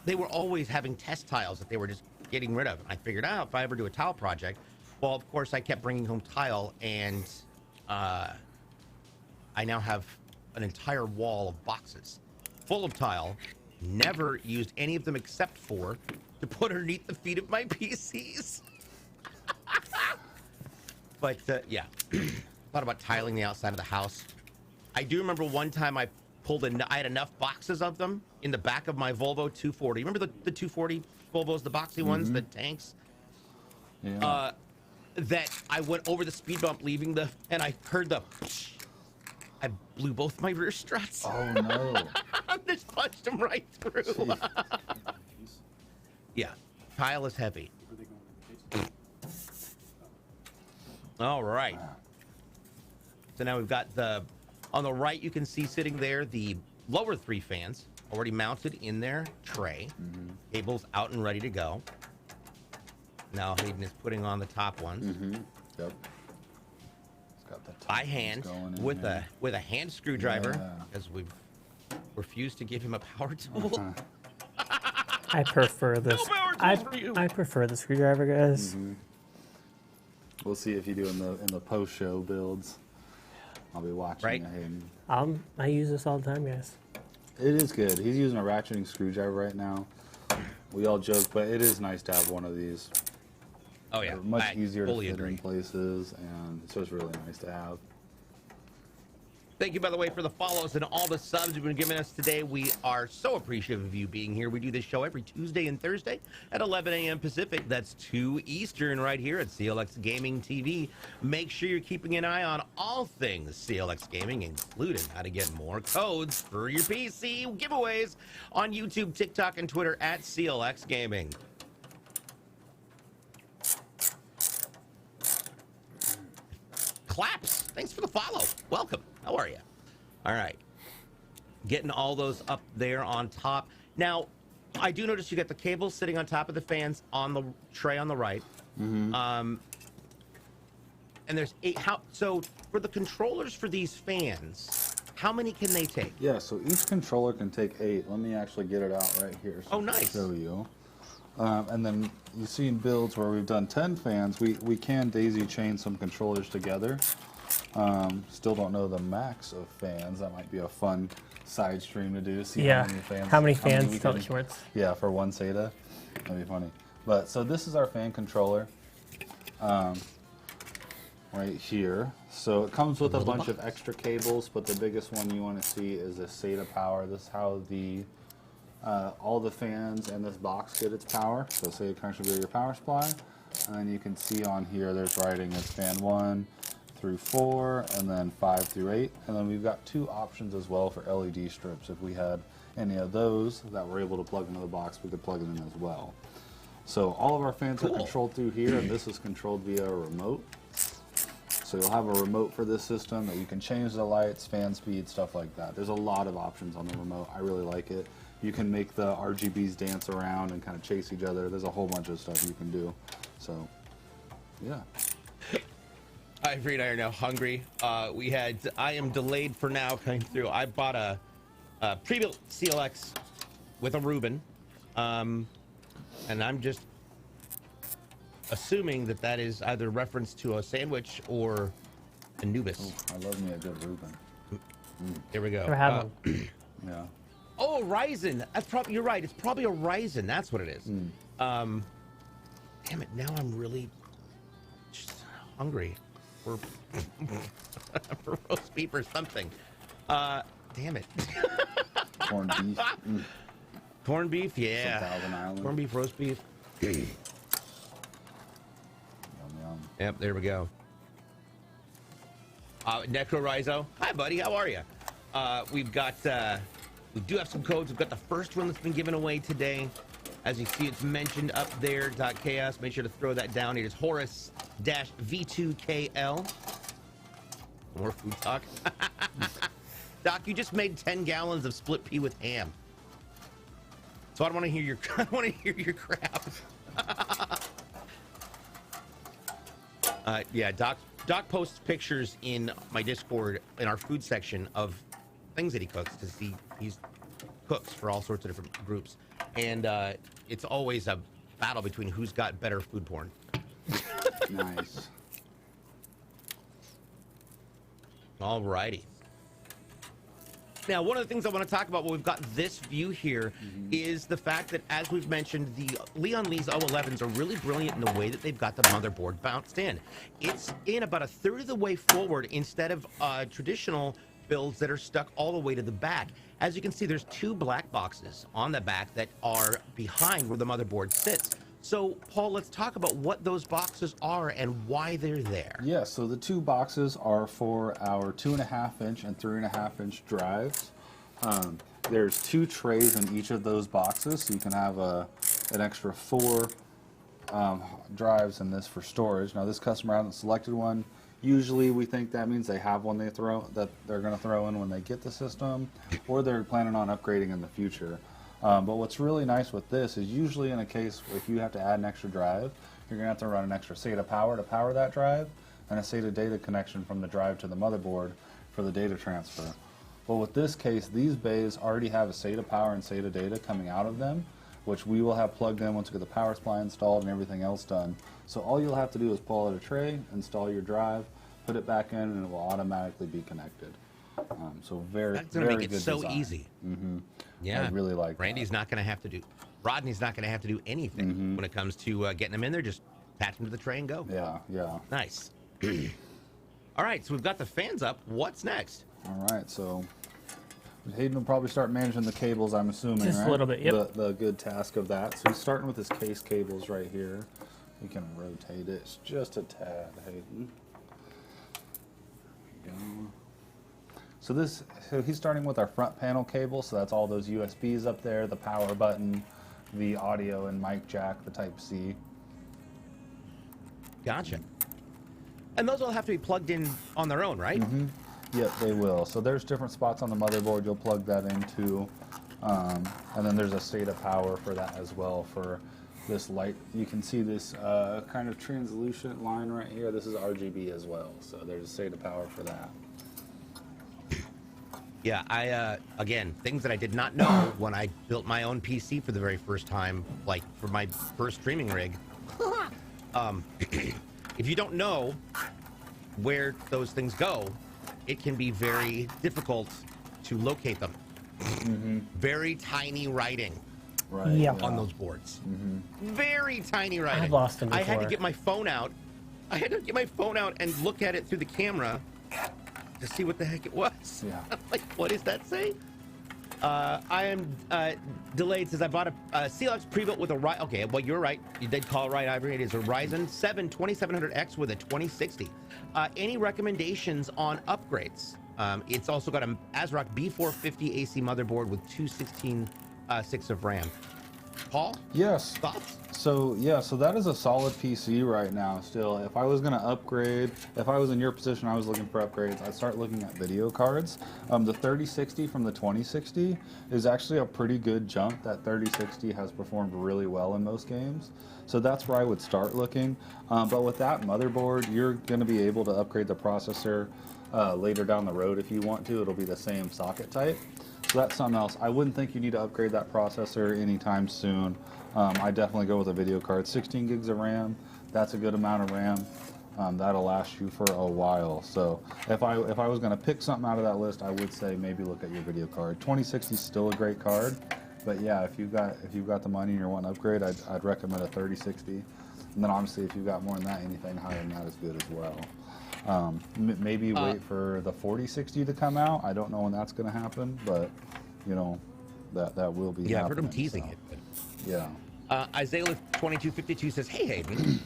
they were always having test tiles that they were just getting rid of. I figured out if I ever do a tile project, well, of course, I kept bringing home tile, and I now have an entire wall of boxes full of tile never used any of them except for to put underneath the feet of my PCs. But yeah, thought about tiling the outside of the house. I do remember one time I had enough boxes of them in the back of my Volvo 240. Remember the 240 Volvos, the boxy ones, the tanks? Yeah. That I went over the speed bump leaving and I heard the, I blew both my rear struts. Oh no. Just punched them right through. Yeah, tile is heavy. All right. So now we've got on the right, you can see sitting there, the lower 3 fans already mounted in their tray. Cables out and ready to go. Now Hayden is putting on the top ones. Yep. It's got the by hand with a hand screwdriver, because we've refused to give him a power tool. I prefer this. No power tools for you. I prefer the screwdriver, guys. We'll see if you do in the post-show builds. I'll be watching. Right. I use this all the time, guys. It is good. He's using a ratcheting screwdriver right now. We all joke, but it is nice to have one of these. Oh yeah, They're much easier to fit agree. in places, and it's just really nice to have. Thank you, by the way, for the follows and all the subs you've been giving us today. We are so appreciative of you being here. We do this show every Tuesday and Thursday at 11 a.m. Pacific. That's 2 Eastern right here at CLX Gaming TV. Make sure you're keeping an eye on all things CLX Gaming, including how to get more codes for your PC giveaways on YouTube, TikTok, and Twitter at CLX Gaming. Claps. Thanks for the follow. Welcome. How are you? All right. Getting all those up there on top. Now, I do notice you got the cables sitting on top of the fans on the tray on the right. And there's 8. So for the controllers for these fans, how many can they take? Yeah, so each controller can take 8. Let me actually get it out right here so I can show you. And then you see in builds where we've done 10 fans, we can daisy chain some controllers together. Still don't know the max of fans. That might be a fun side stream to do. See Yeah. how many fans Tell the shorts. Yeah, for one SATA. That'd be funny. But so this is our fan controller. Right here. So it comes with a bunch of extra cables, but the biggest one you want to see is the SATA power. This is how the all the fans in this box get its power. So SATA connection to your power supply. And then you can see on here there's writing as fan 1 through 4, and then 5 through 8. And then we've got 2 options as well for LED strips. If we had any of those that we're able to plug into the box, we could plug it in as well. So all of our fans are controlled through here, and this is controlled via a remote. So you'll have a remote for this system that you can change the lights, fan speed, stuff like that. There's a lot of options on the remote. I really like it. You can make the RGBs dance around and kind of chase each other. There's a whole bunch of stuff you can do. So, yeah. Ivory and I are now hungry. I am delayed for now coming through. I bought a pre-built CLX with a Reuben, and I'm just assuming that is either reference to a sandwich or Anubis. Oh, I love me a good Reuben. Here we go. Never had one. Yeah. Oh, Ryzen. That's probably, you're right. It's probably a Ryzen. That's what it is. Damn it. Now I'm really just hungry for for roast beef or something. Damn it. Corned beef. Corned beef, yeah. Some Thousand Island. Corned beef, roast beef. Yum, yum. Yep, there we go. Necrorizo. Hi, buddy. How are you? We've got, we do have some codes. We've got the first one that's been given away today. As you see, it's mentioned up there, .chaos. Make sure to throw that down. It is Horus-V2KL. More food talk. Doc, you just made 10 gallons of split pea with ham. So I don't want to hear your, I don't want to hear your crap. Yeah, Doc posts pictures in my Discord in our food section of things that he cooks, because he's cooks for all sorts of different groups, and it's always a battle between who's got better food porn. Nice. Alrighty. Now, one of the things I want to talk about when we've got this view here is the fact that, as we've mentioned, the Leon Lee's O11s are really brilliant in the way that they've got the motherboard bounced in. It's in about a third of the way forward instead of traditional builds that are stuck all the way to the back. As you can see, there's two black boxes on the back that are behind where the motherboard sits. So, Paul, let's talk about what those boxes are and why they're there. Yeah, so the two boxes are for our 2.5-inch and 3.5-inch drives. There's 2 trays in each of those boxes, so you can have an extra 4 drives in this for storage. Now, this customer hasn't selected one. Usually, we think that means they have one that they're going to throw in when they get the system, or they're planning on upgrading in the future. But what's really nice with this is usually in a case if you have to add an extra drive, you're going to have to run an extra SATA power to power that drive and a SATA data connection from the drive to the motherboard for the data transfer. Well, with this case, these bays already have a SATA power and SATA data coming out of them, which we will have plugged in once we get the power supply installed and everything else done. So all you'll have to do is pull out a tray, install your drive, put it back in, and it will automatically be connected. So That's going to make it so design. easy. Yeah, I really like Randy's not going to have to do, Rodney's not going to have to do anything when it comes to getting them in there. Just attach them to the tray and go. Yeah, yeah. Nice. All right, so we've got the fans up. What's next? All right, so Hayden will probably start managing the cables, I'm assuming, Just right? a little bit, yep. The good task of that. So he's starting with his case cables right here. We can rotate it just a tad, Hayden. There we go. So he's starting with our front panel cable, so that's all those USBs up there, the power button, the audio and mic jack, the Type-C. Gotcha. And those will have to be plugged in on their own, right? Yep, they will. So there's different spots on the motherboard you'll plug that into. And then there's a SATA power for that as well for this light. You can see this kind of translucent line right here. This is RGB as well. So there's a SATA power for that. Yeah, I, again, things that I did not know when I built my own PC for the very first time, like for my first streaming rig. If you don't know where those things go, it can be very difficult to locate them. Very tiny writing on those boards. Very tiny writing. I've lost them before. I had to get my phone out. I had to get my phone out and look at it through the camera to see what the heck it was. Yeah. Like, what does that say? I am delayed. Says I bought a CLX pre-built with a Ryzen. Okay, well, you're right. You did call it right, Ivory. It is a Ryzen 7 2700X with a 2060. Any recommendations on upgrades? It's also got an ASRock B450 AC motherboard with 216.6 of RAM. Paul? Yes. Thoughts? So that is a solid PC right now still. If I was going to upgrade, if I was in your position, I was looking for upgrades, I'd start looking at video cards. The 3060 from the 2060 is actually a pretty good jump. That 3060 has performed really well in most games. So that's where I would start looking. But with that motherboard, you're going to be able to upgrade the processor later down the road if you want to. It'll be the same socket type. So that's something else. I wouldn't think you need to upgrade that processor anytime soon. I definitely go with a video card. 16 gigs of RAM, that's a good amount of RAM. That'll last you for a while. So if I was going to pick something out of that list, I would say maybe look at your video card. 2060 is still a great card, but yeah, if you've got the money and you're wanting to upgrade, I'd recommend a 3060. And then obviously if you've got more than that, anything higher than that is good as well. Maybe wait for the 4060 to come out. I don't know when that's going to happen, but you know that will be. Yeah, I've heard them teasing it. But... Yeah. Isaiah 2252 says, "Hey Hayden,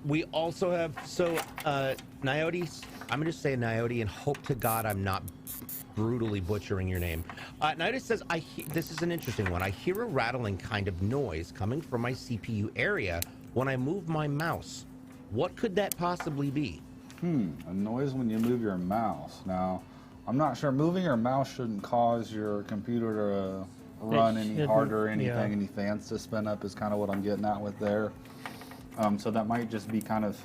we also have Niote. I'm going to say Niote and hope to God I'm not brutally butchering your name." Niote says, "This is an interesting one. I hear a rattling kind of noise coming from my CPU area when I move my mouse. What could that possibly be?" A noise when you move your mouse. Now, I'm not sure. Moving your mouse shouldn't cause your computer to run any harder or anything. Any fans to spin up is kind of what I'm getting at with there. So that might just be kind of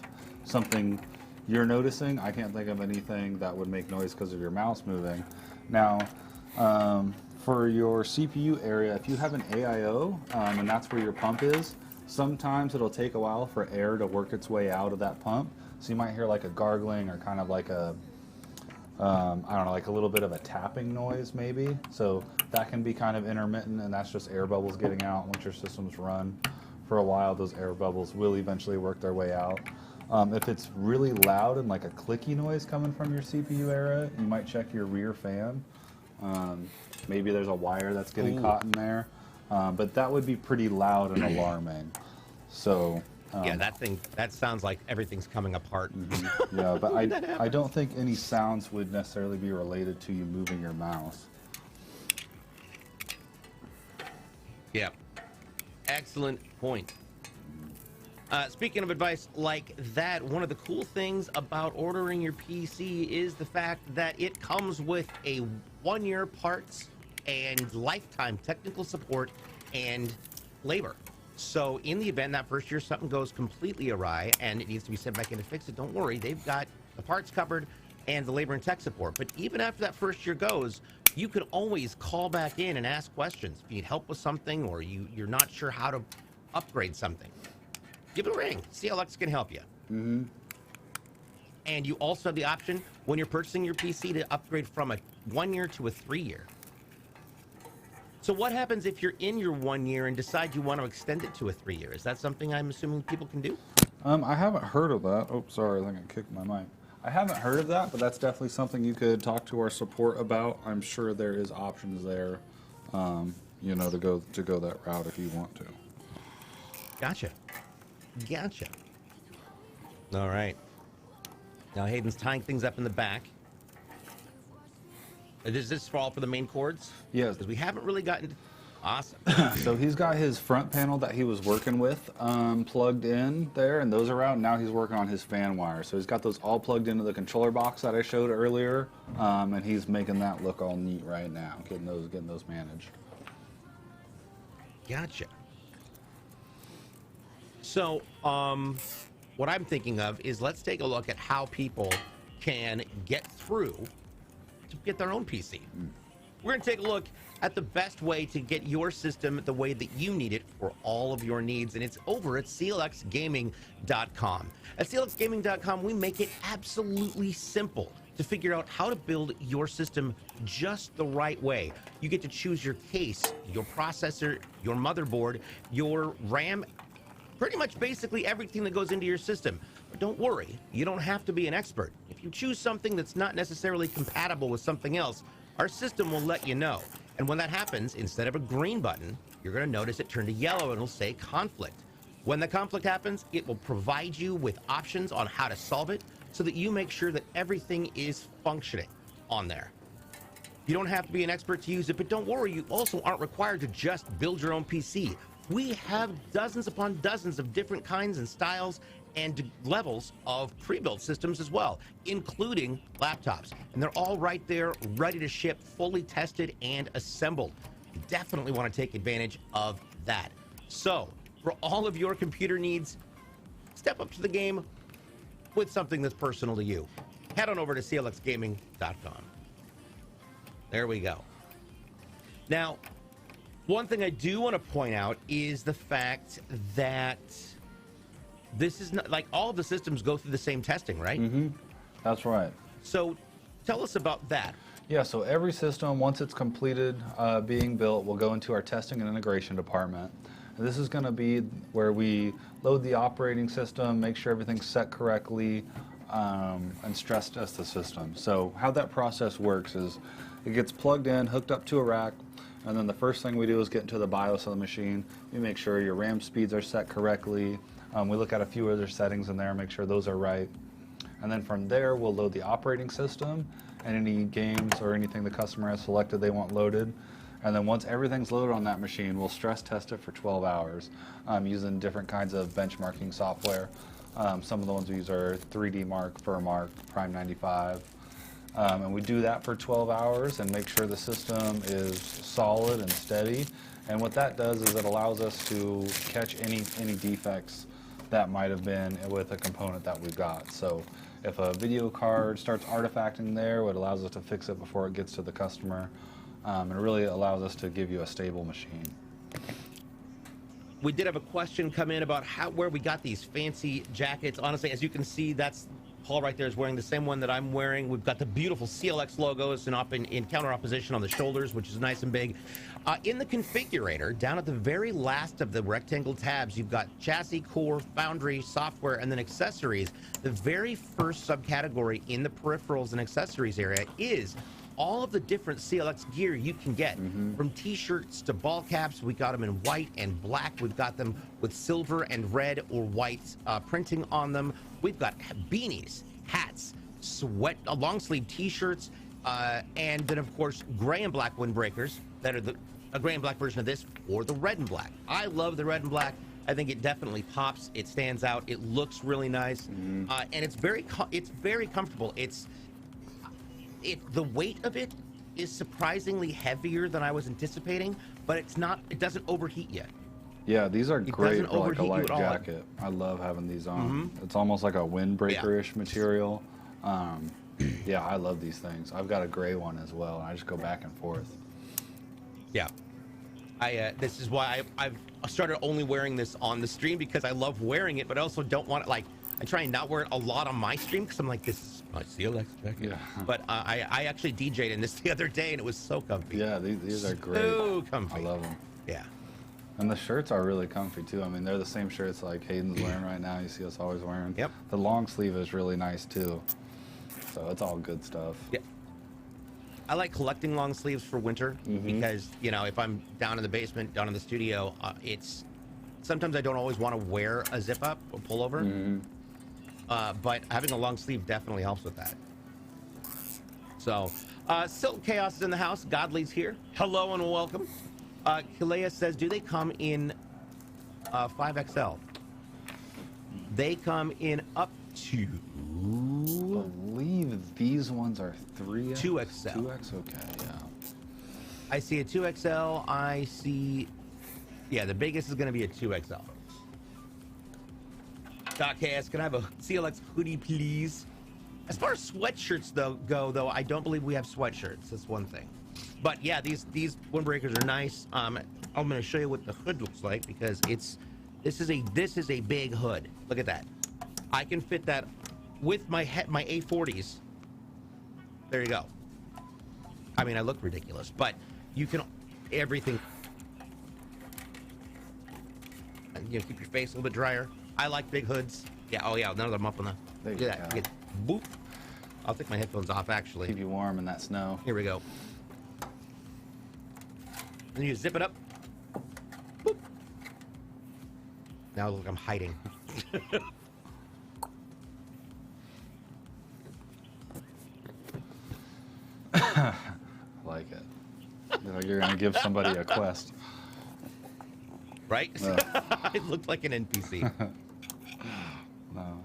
something you're noticing. I can't think of anything that would make noise because of your mouse moving. Now, for your CPU area, if you have an AIO and that's where your pump is, sometimes it'll take a while for air to work its way out of that pump. So you might hear like a gargling or kind of like a I don't know, like a little bit of a tapping noise maybe. So that can be kind of intermittent, and that's just air bubbles getting out. Once your system's run for a while, those air bubbles will eventually work their way out. If it's really loud and like a clicky noise coming from your CPU area, you might check your rear fan. Maybe there's a wire that's getting caught in there. But that would be pretty loud and alarming. So yeah, that sounds like everything's coming apart. yeah, but I don't think any sounds would necessarily be related to you moving your mouse. Yeah, excellent point. Speaking of advice like that, one of the cool things about ordering your PC is the fact that it comes with a 1-year parts and lifetime technical support and labor. So in the event that first year something goes completely awry and it needs to be sent back in to fix it, don't worry, they've got the parts covered and the labor and tech support. But even after that first year goes, you can always call back in and ask questions. If you need help with something or you're not sure how to upgrade something, give it a ring. CLX can help you. And you also have the option when you're purchasing your PC to upgrade from a 1-year to a 3-year. So what happens if you're in your 1 year and decide you want to extend it to a 3-year? Is that something I'm assuming people can do? I haven't heard of that. Oh, sorry, I think I kicked my mic. I haven't heard of that, but that's definitely something you could talk to our support about. I'm sure there is options there, you know, to go that route if you want to. Gotcha. All right. Now Hayden's tying things up in the back. Does this fall for the main cords? Yes. Because we haven't really gotten... Awesome. So he's got his front panel that he was working with plugged in there, and those are out. Now he's working on his fan wire. So he's got those all plugged into the controller box that I showed earlier, and he's making that look all neat right now, getting those managed. Gotcha. So, what I'm thinking of is let's take a look at how people can get through to get their own PC. We're going to take a look at the best way to get your system the way that you need it for all of your needs, and it's over at CLXgaming.com. At CLXgaming.com, we make it absolutely simple to figure out how to build your system just the right way. You get to choose your case, your processor, your motherboard, your RAM, pretty much basically everything that goes into your system. But don't worry, you don't have to be an expert. If you choose something that's not necessarily compatible with something else, our system will let you know. And when that happens, instead of a green button, you're going to notice it turn to yellow and it'll say conflict. When the conflict happens, it will provide you with options on how to solve it so that you make sure that everything is functioning on there. You don't have to be an expert to use it, but don't worry, you also aren't required to just build your own PC. We have dozens upon dozens of different kinds and styles and levels of pre-built systems as well, including laptops. And they're all right there, ready to ship, fully tested and assembled. You definitely want to take advantage of that. So, for all of your computer needs, step up to the game with something that's personal to you. Head on over to CLXgaming.com. There we go. Now, one thing I do want to point out is the fact that this is not like all of the systems go through the same testing, right? That's right. So tell us about that. Yeah, so every system, once it's completed being built, will go into our testing and integration department. And this is going to be where we load the operating system, make sure everything's set correctly, and stress test the system. So how that process works is it gets plugged in, hooked up to a rack, and then the first thing we do is get into the BIOS of the machine. We make sure your RAM speeds are set correctly. We look at a few other settings in there, make sure those are right. And then from there, we'll load the operating system and any games or anything the customer has selected they want loaded. And then once everything's loaded on that machine, we'll stress test it for 12 hours using different kinds of benchmarking software. Some of the ones we use are 3D Mark, FurMark, Prime 95. And we do that for 12 hours and make sure the system is solid and steady. And what that does is it allows us to catch any defects that might have been with a component that we've got. So if a video card starts artifacting there, it allows us to fix it before it gets to the customer. And it really allows us to give you a stable machine. We did have a question come in about where we got these fancy jackets. Honestly, as you can see, that's Paul right there is wearing the same one that I'm wearing. We've got the beautiful CLX logos and up in counter opposition on the shoulders, which is nice and big. In the configurator, down at the very last of the rectangle tabs, you've got chassis, core, foundry, software, and then accessories. The very first subcategory in the peripherals and accessories area is all of the different CLX gear you can get, from t-shirts to ball caps. We got them in white and black. We've got them with silver and red or white printing on them. We've got beanies, hats, long sleeve t-shirts, and then of course gray and black windbreakers that are a gray and black version of this, or the red and black. I love the red and black. I think it definitely pops. It stands out. It looks really nice, and it's very comfortable. The weight of it is surprisingly heavier than I was anticipating, but it's not. It doesn't overheat you. Yeah, these are great for like a light at all. jacket. I love having these on. It's almost like a windbreaker-ish material. Yeah, I love these things. I've got a gray one as well, and I just go back and forth. Yeah, this is why I've started only wearing this on the stream, because I love wearing it, but I also don't want it, like, I try and not wear it a lot on my stream because I'm like, this is my CLX jacket. Yeah. But I actually DJ'd in this the other day, and it was so comfy. Yeah, these are great. So comfy. I love them. Yeah. And the shirts are really comfy too. I mean, they're the same shirts like Hayden's wearing right now. You see us always wearing. Yep. The long sleeve is really nice too. So it's all good stuff. Yeah. I like collecting long sleeves for winter because, you know, if I'm down in the basement, down in the studio, sometimes I don't always want to wear a zip up or pullover. But having a long sleeve definitely helps with that. So, Silk Chaos is in the house. Godly's here. Hello and welcome. Kilea says, do they come in 5XL? They come in up to... I believe these ones are 3X? 2XL. 2X, okay, yeah. I see a 2XL. I see... Yeah, the biggest is going to be a 2XL. Doc KS, can I have a CLX hoodie, please? As far as sweatshirts go, I don't believe we have sweatshirts. That's one thing. But yeah, these windbreakers are nice. I'm going to show you what the hood looks like, because this is a big hood. Look at that. I can fit that with my A40s. There you go. I mean, I look ridiculous, but you can everything. And, you know, keep your face a little bit drier. I like big hoods. Yeah. Oh yeah. None of them up on the. There Look you at that. go. Get, boop. I'll take my headphones off actually. Keep you warm in that snow. Here we go. Then you zip it up. Boop. Now look, I'm hiding. I like it. Like you're gonna give somebody a quest. Right? Yeah. I looked like an NPC. No.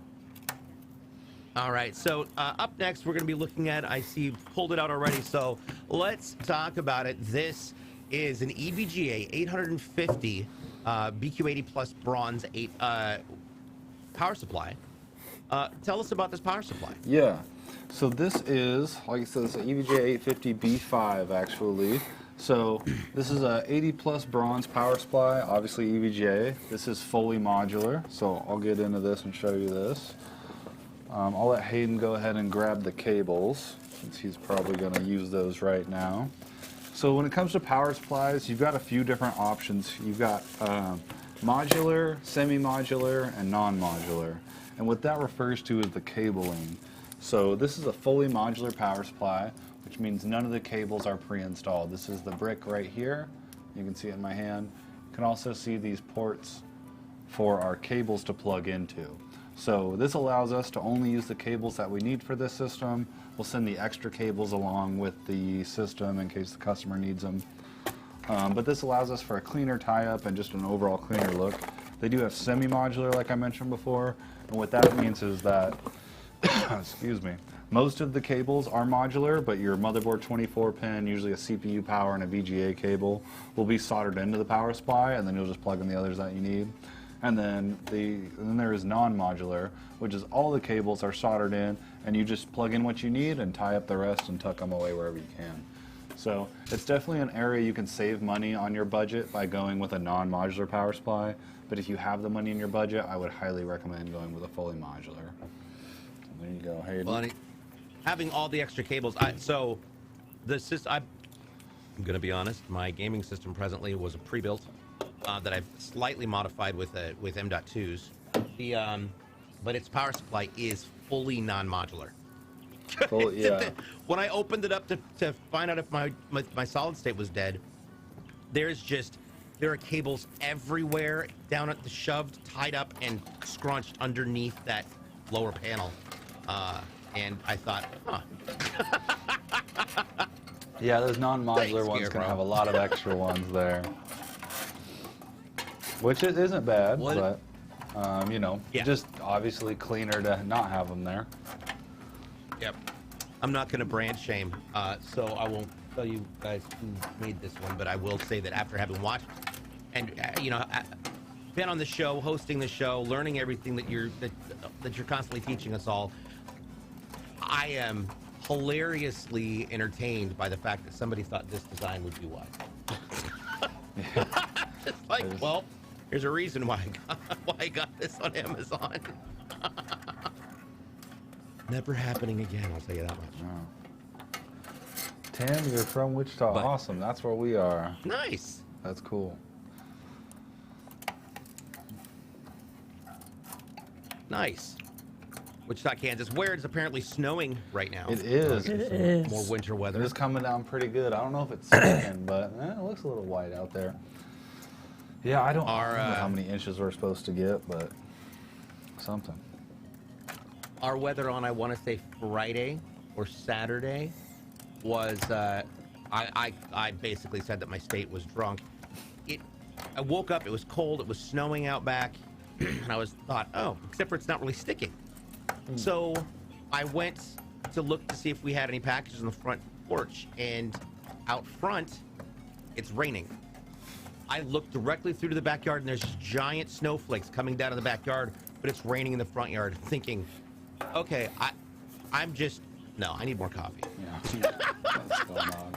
All right, so up next, we're going to be looking at, I see you pulled it out already, so let's talk about it. This is an EVGA 850 BQ80 plus bronze 8 power supply. Tell us about this power supply. Yeah. So this is, like I said, it's an EVGA 850B5 actually. So this is a 80 plus bronze power supply, obviously EVGA. This is fully modular, so I'll get into this and show you this. I'll let Hayden go ahead and grab the cables, since he's probably going to use those right now. So when it comes to power supplies, you've got a few different options. You've got modular, semi-modular, and non-modular. And what that refers to is the cabling. So this is a fully modular power supply, which means none of the cables are pre-installed. This is the brick right here. You can see it in my hand. You can also see these ports for our cables to plug into. So this allows us to only use the cables that we need for this system. We'll send the extra cables along with the system in case the customer needs them. But this allows us for a cleaner tie-up and just an overall cleaner look. They do have semi-modular, like I mentioned before, and what that means is that, excuse me, most of the cables are modular, but your motherboard 24-pin, usually a CPU power and a VGA cable, will be soldered into the power supply, and then you'll just plug in the others that you need. And then there is non-modular, which is all the cables are soldered in, and you just plug in what you need and tie up the rest and tuck them away wherever you can. So it's definitely an area you can save money on your budget by going with a non-modular power supply. But if you have the money in your budget, I would highly recommend going with a fully modular. There you go, Hayden. Well, having all the extra cables, so the system. I'm gonna be honest. My gaming system presently was a pre-built that I've slightly modified with M.2s. But its power supply is fully non-modular. Yeah. When I opened it up to find out if my solid state was dead, there are cables everywhere down at the shoved, tied up, and scrunched underneath that lower panel. And I thought, huh. Yeah, those non-modular Thanks, ones can Scarecrow. have a lot of extra ones there. Which it isn't bad, but, you know, just obviously cleaner to not have them there. Yep. I'm not going to brand shame, so I won't tell you guys who made this one, but I will say that after having watched and, you know, been on the show, hosting the show, learning everything that you're constantly teaching us all, I am hilariously entertained by the fact that somebody thought this design would be what. Just like, well, there's a reason why I got this on Amazon. Never happening again, I'll tell you that much. Oh. Tim, you're from Wichita. But, awesome. That's where we are. Nice. That's cool. Nice. Wichita, Kansas, where it's apparently snowing right now. It is. It is. More winter weather. It's coming down pretty good. I don't know if it's sticking, but it looks a little white out there. Yeah, I don't know how many inches we're supposed to get, but something. Our weather on, I want to say Friday or Saturday, was I basically said that my state was drunk. I woke up, it was cold, it was snowing out back, and I thought, oh, except for it's not really sticking. So I went to look to see if we had any packages on the front porch, and out front, it's raining. I looked directly through to the backyard, and there's giant snowflakes coming down in the backyard, but it's raining in the front yard, thinking, okay, I need more coffee. Yeah. What's going on?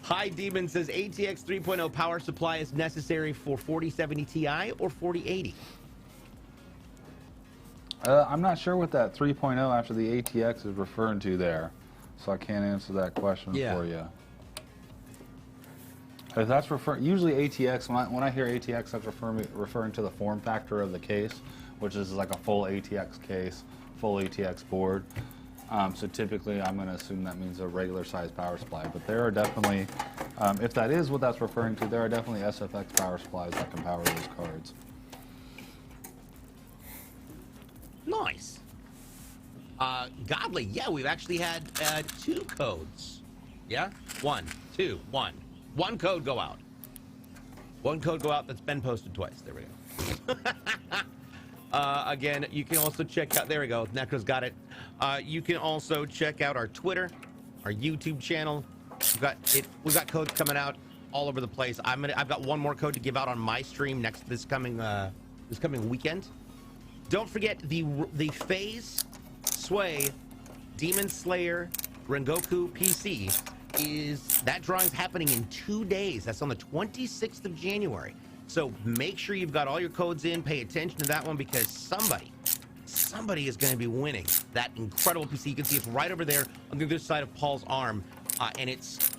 Hi Demon says ATX 3.0 power supply is necessary for 4070 Ti or 4080. I'm not sure what that 3.0 after the ATX is referring to there, so I can't answer that question for you. If that's usually ATX, when I hear ATX, that's referring to the form factor of the case, which is like a full ATX case, full ATX board. So typically, I'm going to assume that means a regular size power supply. But there are definitely, if that is what that's referring to, there are definitely SFX power supplies that can power those cards. Nice. Godly, yeah, we've actually had 2 codes. Yeah? 1, 2, 1. 1 code go out. 1 code go out that's been posted twice. There we go. Again, you can also check out, there we go, Necro's got it. You can also check out our Twitter, our YouTube channel. We've got codes coming out all over the place. I've got 1 more code to give out on my stream this coming weekend. Don't forget the Phase Sway Demon Slayer Rengoku PC that drawing's happening in 2 days. That's on the 26th of January. So make sure you've got all your codes in. Pay attention to that one, because somebody is going to be winning that incredible PC. You can see it's right over there on the other side of Paul's arm, and it's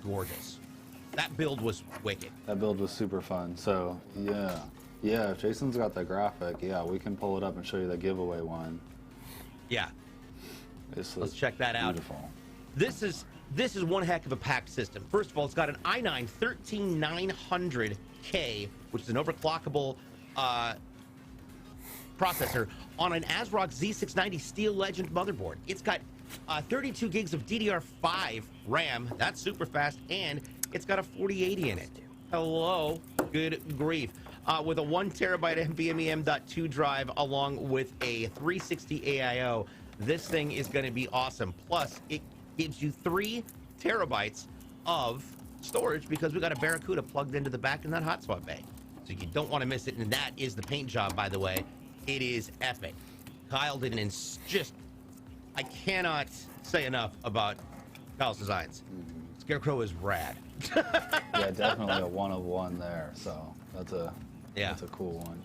gorgeous. That build was wicked. That build was super fun. So yeah, if Jason's got the graphic, we can pull it up and show you the giveaway one. Yeah, let's check that out. Beautiful. This is one heck of a packed system. First of all, it's got an i9 13900K, which is an overclockable processor on an ASRock Z690 Steel Legend motherboard. It's got 32 gigs of DDR5 RAM. That's super fast, and it's got a 4080 in it. Hello, good grief. With a 1 terabyte NVMe M.2 drive along with a 360 AIO, this thing is going to be awesome. Plus, it gives you 3 terabytes of storage because we got a Barracuda plugged into the back in that hot swap bay. So you don't want to miss it. And that is the paint job, by the way. It is epic. Kyle did I cannot say enough about Kyle's designs. Scarecrow is rad. Yeah, definitely a 1 of 1 there. So that's a cool one.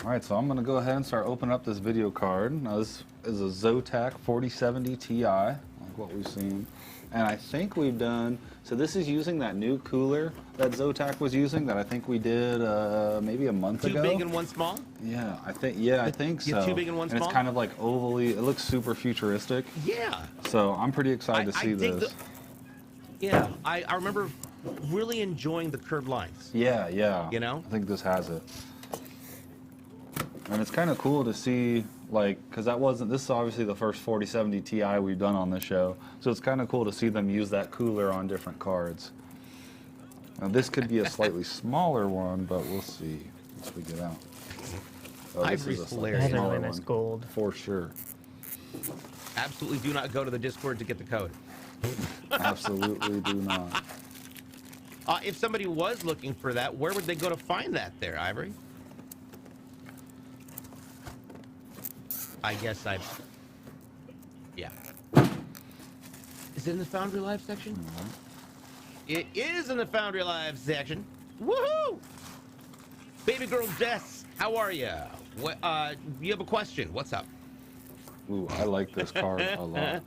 All right, so I'm going to go ahead and start opening up this video card. Now, this is a Zotac 4070 Ti, like what we've seen. And I think we've done, so this is using that new cooler that Zotac was using that I think we did maybe a month ago. Two big and one small? Yeah, I think so. Two big and one small? And it's kind of like ovally, it looks super futuristic. Yeah. So I'm pretty excited to see this. Yeah, I remember really enjoying the curved lines. Yeah, yeah. You know? I think this has it. And it's kind of cool to see, like, because this is obviously the first 4070 Ti we've done on this show. So it's kind of cool to see them use that cooler on different cards. Now this could be a slightly smaller one, but we'll see once we get out. Oh, this is a slightly It has a smaller really nice one, gold. for sure. Absolutely do not go to the Discord to get the code. Absolutely do not. If somebody was looking for that, where would they go to find that there, Ivory? I guess yeah. Is it in the Foundry Live section? Mm-hmm. It is in the Foundry Live section. Woohoo! Baby girl Jess, how are you? You have a question. What's up? Ooh, I like this card a lot.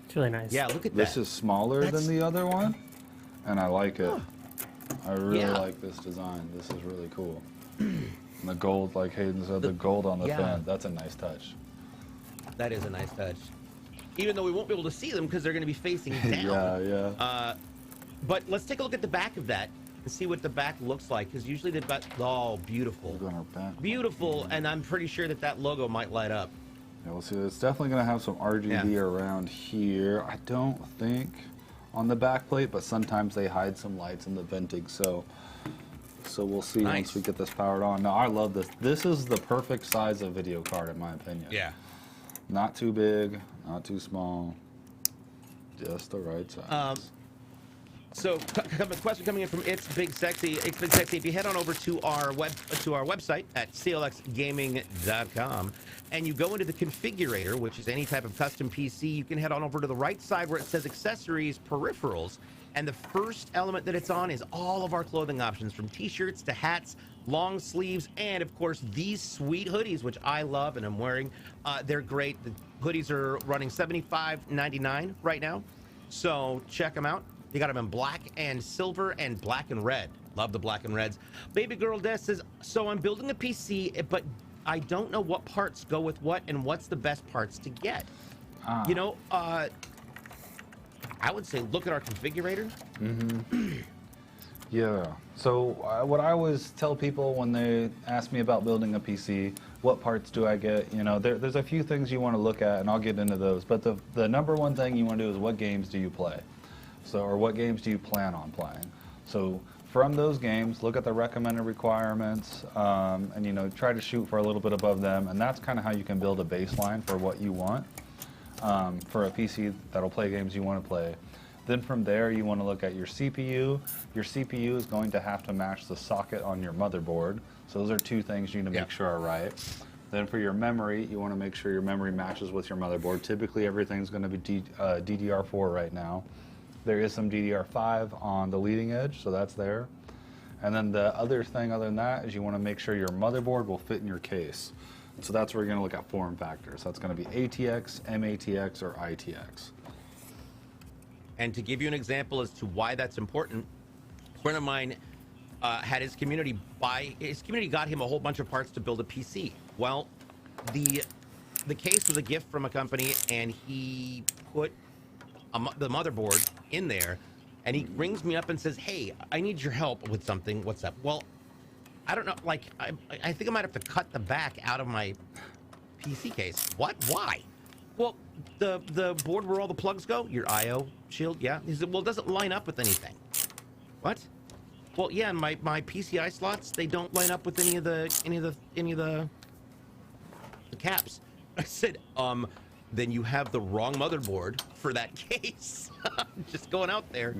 It's really nice. Yeah, look at This that. is smaller than the other one, and I like it. Huh. I really Yeah. like this design. This is really cool. And the gold, like Hayden said, the gold on the fin, that's a nice touch. That is a nice touch. Even though we won't be able to see them because they're going to be facing down. Yeah, yeah. But let's take a look at the back of that and see what the back looks like, because usually they've got, oh, beautiful. Beautiful, and I'm pretty sure that logo might light up. Yeah, we'll see. It's definitely going to have some RGB around here. I don't think on the back plate, but sometimes they hide some lights in the venting, so we'll see once we get this powered on. Now, I love this. This is the perfect size of video card, in my opinion. Yeah. Not too big, not too small, just the right size. So, a question coming in from It's Big Sexy. It's Big Sexy. If you head on over to our website at clxgaming.com and you go into the configurator, which is any type of custom PC, you can head on over to the right side where it says accessories, peripherals, and the first element that it's on is all of our clothing options, from t-shirts to hats, long sleeves, and of course these sweet hoodies, which I love and I'm wearing. They're great. The hoodies are running $75.99 right now, so check them out. They got them in black and silver and black and red. Love the black and reds. Baby Girl Des says, so I'm building a PC, but I don't know what parts go with what and what's the best parts to get. You know, I would say look at our configurator. Mm-hmm. Yeah. So what I always tell people when they ask me about building a PC, what parts do I get? You know, there's a few things you want to look at, and I'll get into those. But the number one thing you want to do is what games do you play? So, or what games do you plan on playing? So from those games, look at the recommended requirements, and, you know, try to shoot for a little bit above them. And that's kind of how you can build a baseline for what you want for a PC that'll play games you want to play. Then from there, you want to look at your CPU. Your CPU is going to have to match the socket on your motherboard. So those are two things you need to make sure are right. Then for your memory, you want to make sure your memory matches with your motherboard. Typically, everything's going to be DDR4 right now. There is some DDR5 on the leading edge, so that's there. And then the other thing other than that is you want to make sure your motherboard will fit in your case. So that's where you're going to look at form factors. That's going to be ATX, MATX, or ITX. And to give you an example as to why that's important, a friend of mine had his community got him a whole bunch of parts to build a PC. Well, the case was a gift from a company, and he put the motherboard in there, and he rings me up and says, hey, I need your help with something. What's up? Well, I don't know, like, I think I might have to cut the back out of my PC case. What? Why? Well, the board where all the plugs go, your IO shield, yeah. He said, well, it doesn't line up with anything. What? Well, yeah, my PCI slots, they don't line up with any of the caps. I said, then you have the wrong motherboard for that case. Just going out there,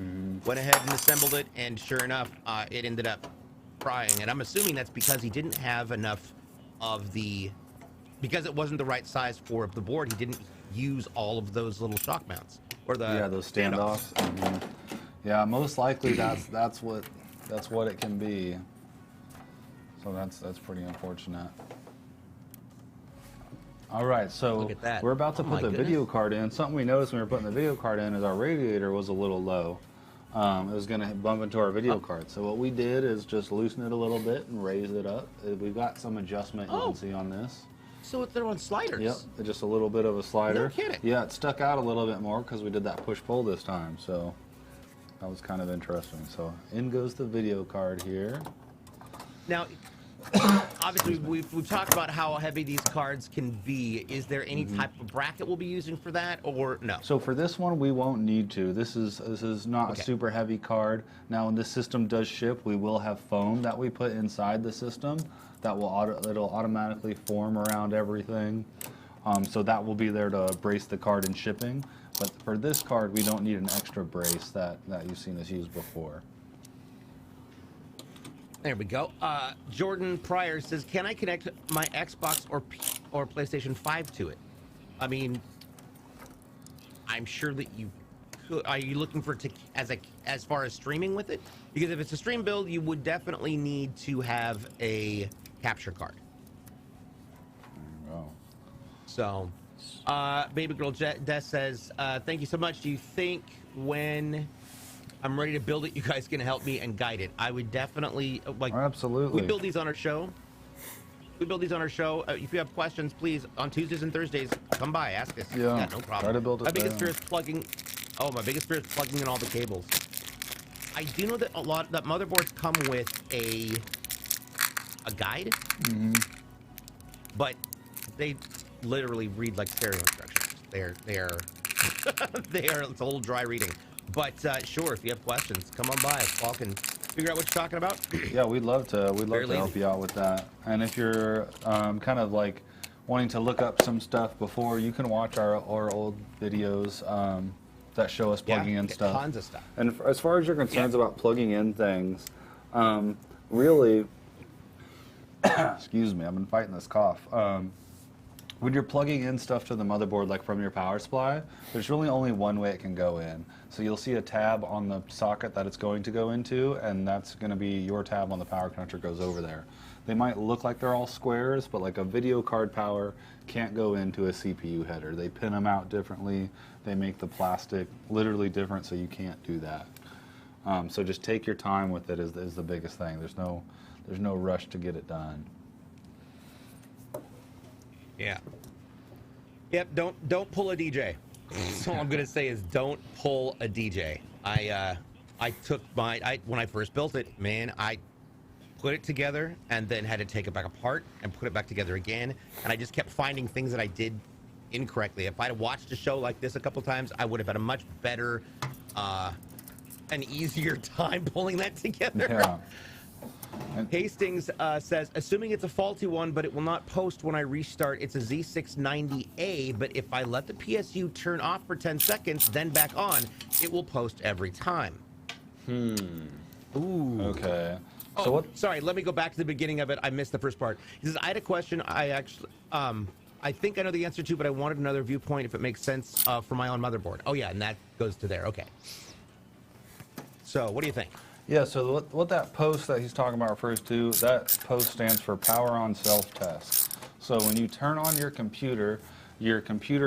went ahead and assembled it, and sure enough, it ended up frying. And I'm assuming that's because he didn't have enough of because it wasn't the right size for the board, he didn't use all of those little shock mounts or those standoffs. Yeah, most likely that's what it can be. So that's pretty unfortunate. All right, so Look at that. we're about to Oh put my the goodness. video card in. Something we noticed when we were putting the video card in is our radiator was a little low. It was going to bump into our video card. So what we did is just loosen it a little bit and raise it up. We've got some adjustment you can see on this. So they're on sliders. Yep, just a little bit of a slider. No kidding. Yeah, it stuck out a little bit more because we did that push-pull this time. So that was kind of interesting. So in goes the video card here. Now, obviously, we've talked about how heavy these cards can be. Is there any type of bracket we'll be using for that, or no? So for this one, we won't need to. This is not a super heavy card. Now, when this system does ship, we will have foam that we put inside the system that will it'll automatically form around everything. So that will be there to brace the card in shipping. But for this card, we don't need an extra brace that you've seen us use before. There we go. Jordan Pryor says, "Can I connect my Xbox or PlayStation 5 to it?" I mean, I'm sure that you could. Are you looking for it to, as far as streaming with it? Because if it's a stream build, you would definitely need to have a capture card. Oh. So, Baby Girl Des says, "Thank you so much. Do you think when I'm ready to build it, you guys can help me and guide it?" I would definitely Absolutely. We build these on our show. If you have questions, please, on Tuesdays and Thursdays, come by, ask us. Yeah, no problem. try to build it My biggest there. fear is plugging. Oh, my biggest fear is plugging in all the cables. I do know that that motherboards come with a guide, but they literally read like stereo instructions. They are it's a little dry reading. But sure, if you have questions, come on by. Paul can figure out what you're talking about. Yeah, we'd love to help you out with that. And if you're kind of like wanting to look up some stuff before, you can watch our old videos that show us plugging in stuff. Tons of stuff. And as far as your concerns about plugging in things, really, excuse me, I've been fighting this cough. When you're plugging in stuff to the motherboard, like from your power supply, there's really only one way it can go in. So you'll see a tab on the socket that it's going to go into, and that's going to be your tab on the power connector goes over there. They might look like they're all squares, but like a video card power can't go into a CPU header. They pin them out differently. They make the plastic literally different, so you can't do that. So just take your time with it is the biggest thing. There's no rush to get it done. Yeah. Yep. Don't pull a DJ. So all I'm gonna say is don't pull a DJ. I took when I first built it, man, I put it together and then had to take it back apart and put it back together again, and I just kept finding things that I did incorrectly. If I'd have watched a show like this a couple times, I would have had a much better, an easier time pulling that together. Yeah. Hastings says, assuming it's a faulty one, but it will not post when I restart. It's a Z690A, but if I let the PSU turn off for 10 seconds, then back on, it will post every time. Ooh. Okay. Oh, So what? sorry, let me go back to the beginning of it. I missed the first part. He says, I had a question I actually, I think I know the answer to, but I wanted another viewpoint if it makes sense for my own motherboard. Oh, yeah, and that goes to there. Okay. So, what do you think? Yeah, so what that post that he's talking about refers to, that post stands for Power on Self-Test. So when you turn on your computer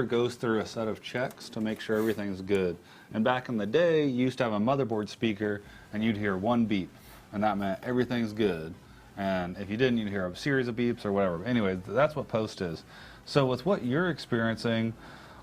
goes through a set of checks to make sure everything's good. And back in the day, you used to have a motherboard speaker, and you'd hear one beep, and that meant everything's good. And if you didn't, you'd hear a series of beeps or whatever. Anyway, that's what post is. So with what you're experiencing,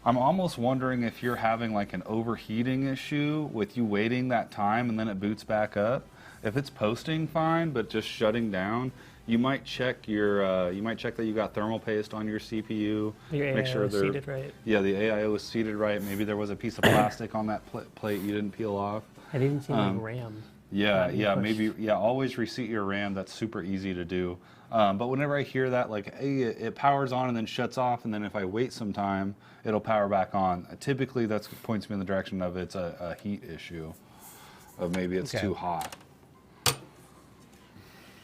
I'm almost wondering if you're having like an overheating issue with you waiting that time and then it boots back up. If it's posting fine but just shutting down, you might check your that you got thermal paste on your CPU. Your make AIO sure is seated right. Yeah, the AIO is seated right. Maybe there was a piece of plastic on that plate you didn't peel off. I didn't see any RAM. Yeah, maybe always reseat your RAM. That's super easy to do. But whenever I hear that, like, hey, it powers on and then shuts off, and then if I wait some time, it'll power back on. Typically, that points me in the direction of it's a heat issue, of maybe it's too hot.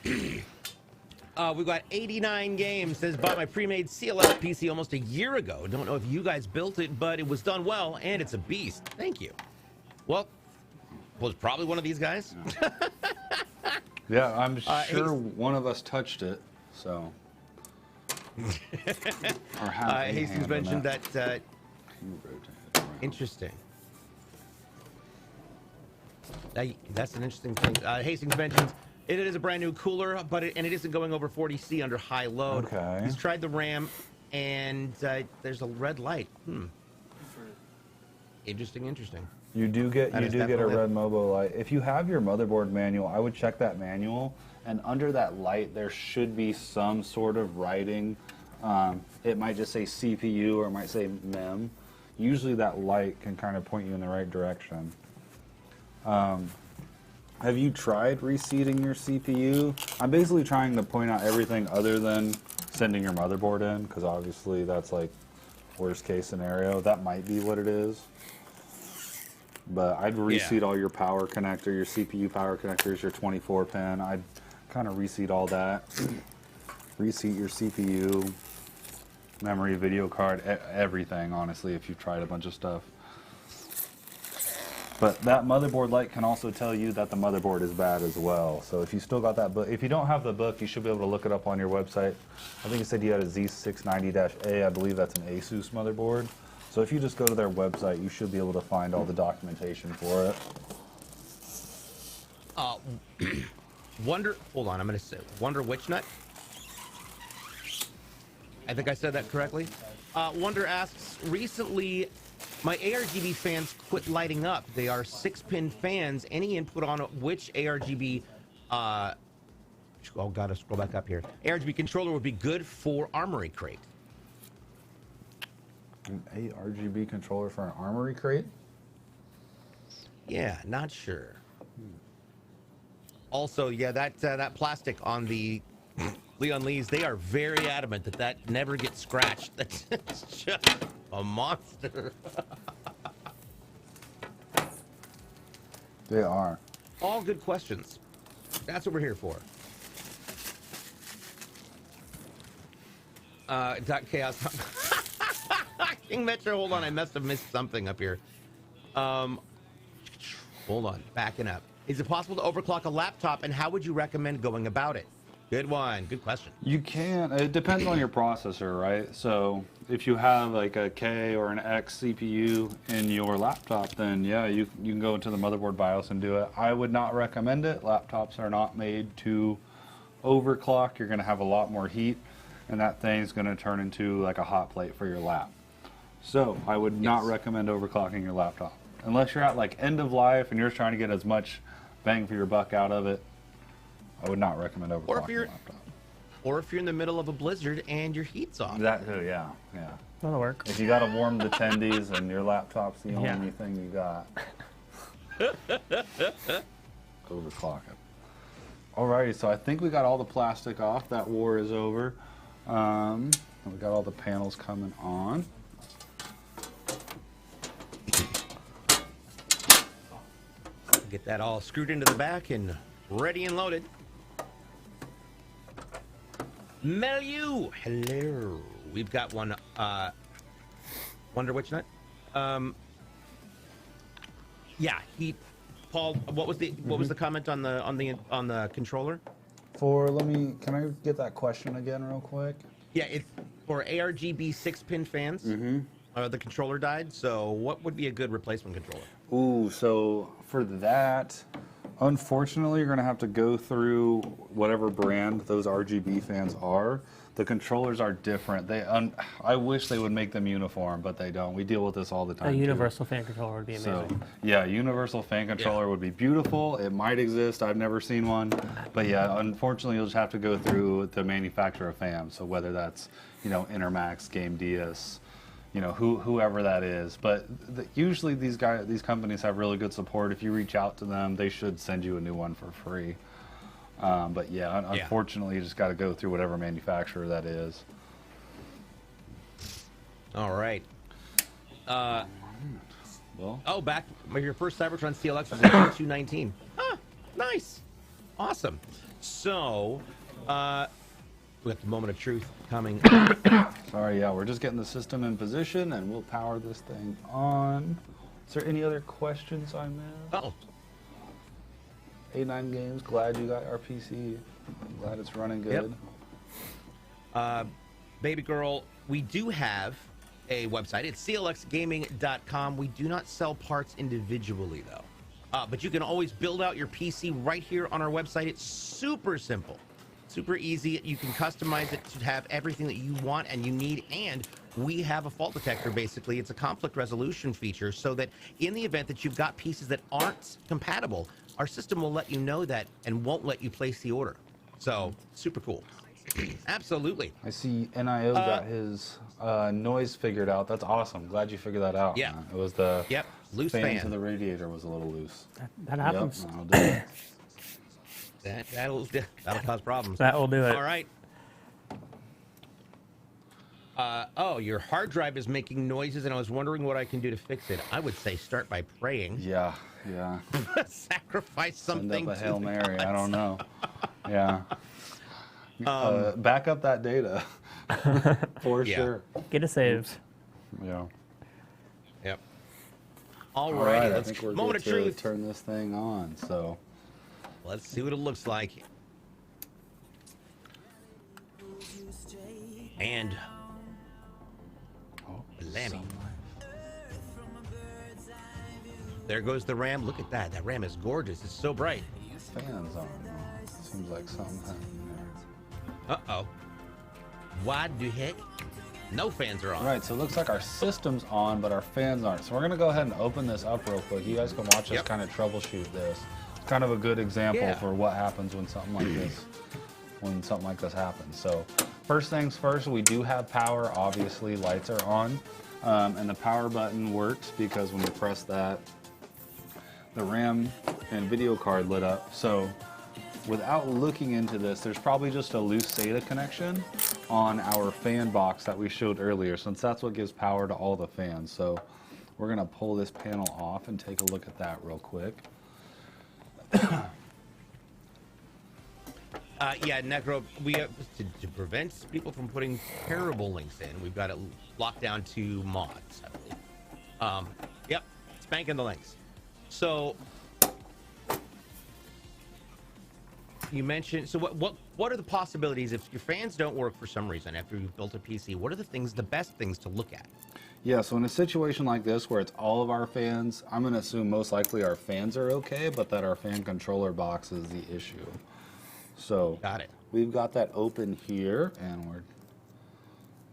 We've got 89 games. Says, bought my pre-made CLX PC almost a year ago. Don't know if you guys built it, but it was done well, and it's a beast. Thank you. Well, was probably one of these guys. Yeah, I'm sure one of us touched it, so. Or have a Hastings hand on mentioned that. that. Can you rotate it around? Interesting. That's an interesting thing. Hastings mentions it is a brand new cooler, but it isn't going over 40C under high load. Okay. He's tried the RAM, and there's a red light. Interesting. You do get That is a definitely- red Mobo light. If you have your motherboard manual, I would check that manual, and under that light there should be some sort of writing. It might just say CPU or it might say MEM. Usually that light can kind of point you in the right direction. Have you tried reseating your CPU? I'm basically trying to point out everything other than sending your motherboard in, because obviously that's like worst case scenario. That might be what it is. But I'd reseat all your power connector, your CPU power connectors, your 24 pin. I'd kind of reseat all that. Reseat your CPU, memory, video card, everything, honestly, if you've tried a bunch of stuff. But that motherboard light can also tell you that the motherboard is bad as well. So if you still got that book, if you don't have the book, you should be able to look it up on your website. I think you said you had a Z690-A. I believe that's an ASUS motherboard. So if you just go to their website, you should be able to find all the documentation for it. Hold on, I'm going to say Wonder Witch Nut. I think I said that correctly. Wonder asks, recently my ARGB fans quit lighting up. They are 6-pin fans. Any input on which ARGB, oh, gotta scroll back up here. ARGB controller would be good for Armory Crate. An ARGB controller for an Armory Crate? Yeah, not sure. Also, yeah, that plastic on the Leon Lee's, they are very adamant that never gets scratched. That's just a monster. They are. All good questions. That's what we're here for. Chaos. King Metro, hold on, I must have missed something up here. Hold on, backing up. Is it possible to overclock a laptop, and how would you recommend going about it? Good one. Good question. You can. It depends on your processor, right? So if you have like a K or an X CPU in your laptop, then yeah, you can go into the motherboard BIOS and do it. I would not recommend it. Laptops are not made to overclock. You're going to have a lot more heat, and that thing's going to turn into like a hot plate for your lap. So I would not recommend overclocking your laptop. Unless you're at like end of life and you're trying to get as much bang for your buck out of it, I would not recommend overclocking your laptop. Or if you're in the middle of a blizzard and your heat's off. That too, yeah. That'll work. If you got to warm the tendies and your laptop's the only thing you got, overclock it. Alrighty, so I think we got all the plastic off. That war is over. We got all the panels coming on. Get that all screwed into the back and ready and loaded. Melu, hello. We've got one Wonder Witch Nut. Yeah, Paul, what was the comment on the controller? Can I get that question again real quick? Yeah, it's for ARGB 6-pin fans. The controller died, so what would be a good replacement controller? Ooh, so for that, unfortunately, you're going to have to go through whatever brand those RGB fans are. The controllers are different. I wish they would make them uniform, but they don't. We deal with this all the time. A universal fan controller would be amazing. So, yeah, universal fan controller would be beautiful. It might exist. I've never seen one. But yeah, unfortunately, you'll just have to go through the manufacturer of fans. So whether that's, Intermax, GAMDIAS, whoever that is. But usually these companies have really good support. If you reach out to them, they should send you a new one for free. But yeah, unfortunately, you just got to go through whatever manufacturer that is. All right. Back your first Cybertron CLX was in 2019. Ah, nice, awesome. So, we got the moment of truth coming. Sorry, yeah, we're just getting the system in position, and we'll power this thing on. Is there any other questions I missed? Oh. A9 Games, glad you got our PC. Glad it's running good. Yep. Baby girl, we do have a website. It's clxgaming.com. We do not sell parts individually, though. But you can always build out your PC right here on our website. It's super simple, super easy. You can customize it to have everything that you want and you need. And we have a fault detector, basically. It's a conflict resolution feature so that in the event that you've got pieces that aren't compatible, our system will let you know that and won't let you place the order. So, super cool. Absolutely. I see NIO got his noise figured out. That's awesome. Glad you figured that out. Yeah. It was the loose fan fan. to the radiator was a little loose. That happens. Yep, I'll do it. That'll cause problems. That will do it. All right. Oh, your hard drive is making noises, and I was wondering what I can do to fix it. I would say start by praying. Yeah. Sacrifice something. Send up a to Hail the Mary. gods. I don't know. Yeah. Back up that data. For sure. Get a save. Yeah. Yep. All Alrighty, right, I let's think we're moment good of to truth. turn this thing on. So Let's see what it looks like. And blammy. There goes the RAM. Look at that. That RAM is gorgeous. It's so bright. fans on. Seems like something happened there. Uh-oh. Why the heck? No fans are on. Right, so it looks like our system's on, but our fans aren't. So we're gonna go ahead and open this up real quick. You guys can watch us kind of troubleshoot this. It's kind of a good example for what happens when something like this, happens. So first things first, we do have power. Obviously, lights are on, and the power button works because when you press that, the RAM and video card lit up. So without looking into this, there's probably just a loose SATA connection on our fan box that we showed earlier, since that's what gives power to all the fans. So we're gonna pull this panel off and take a look at that real quick. Yeah, Necro, we have, to prevent people from putting terrible links in, we've got it locked down to mods, I believe. Yep, spanking the links. So you mentioned, so what are the possibilities if your fans don't work for some reason after you've built a PC? What are the best things to look at? Yeah, so in a situation like this where it's all of our fans, I'm gonna assume most likely our fans are okay, but that our fan controller box is the issue. So got it. We've got that open here, and we're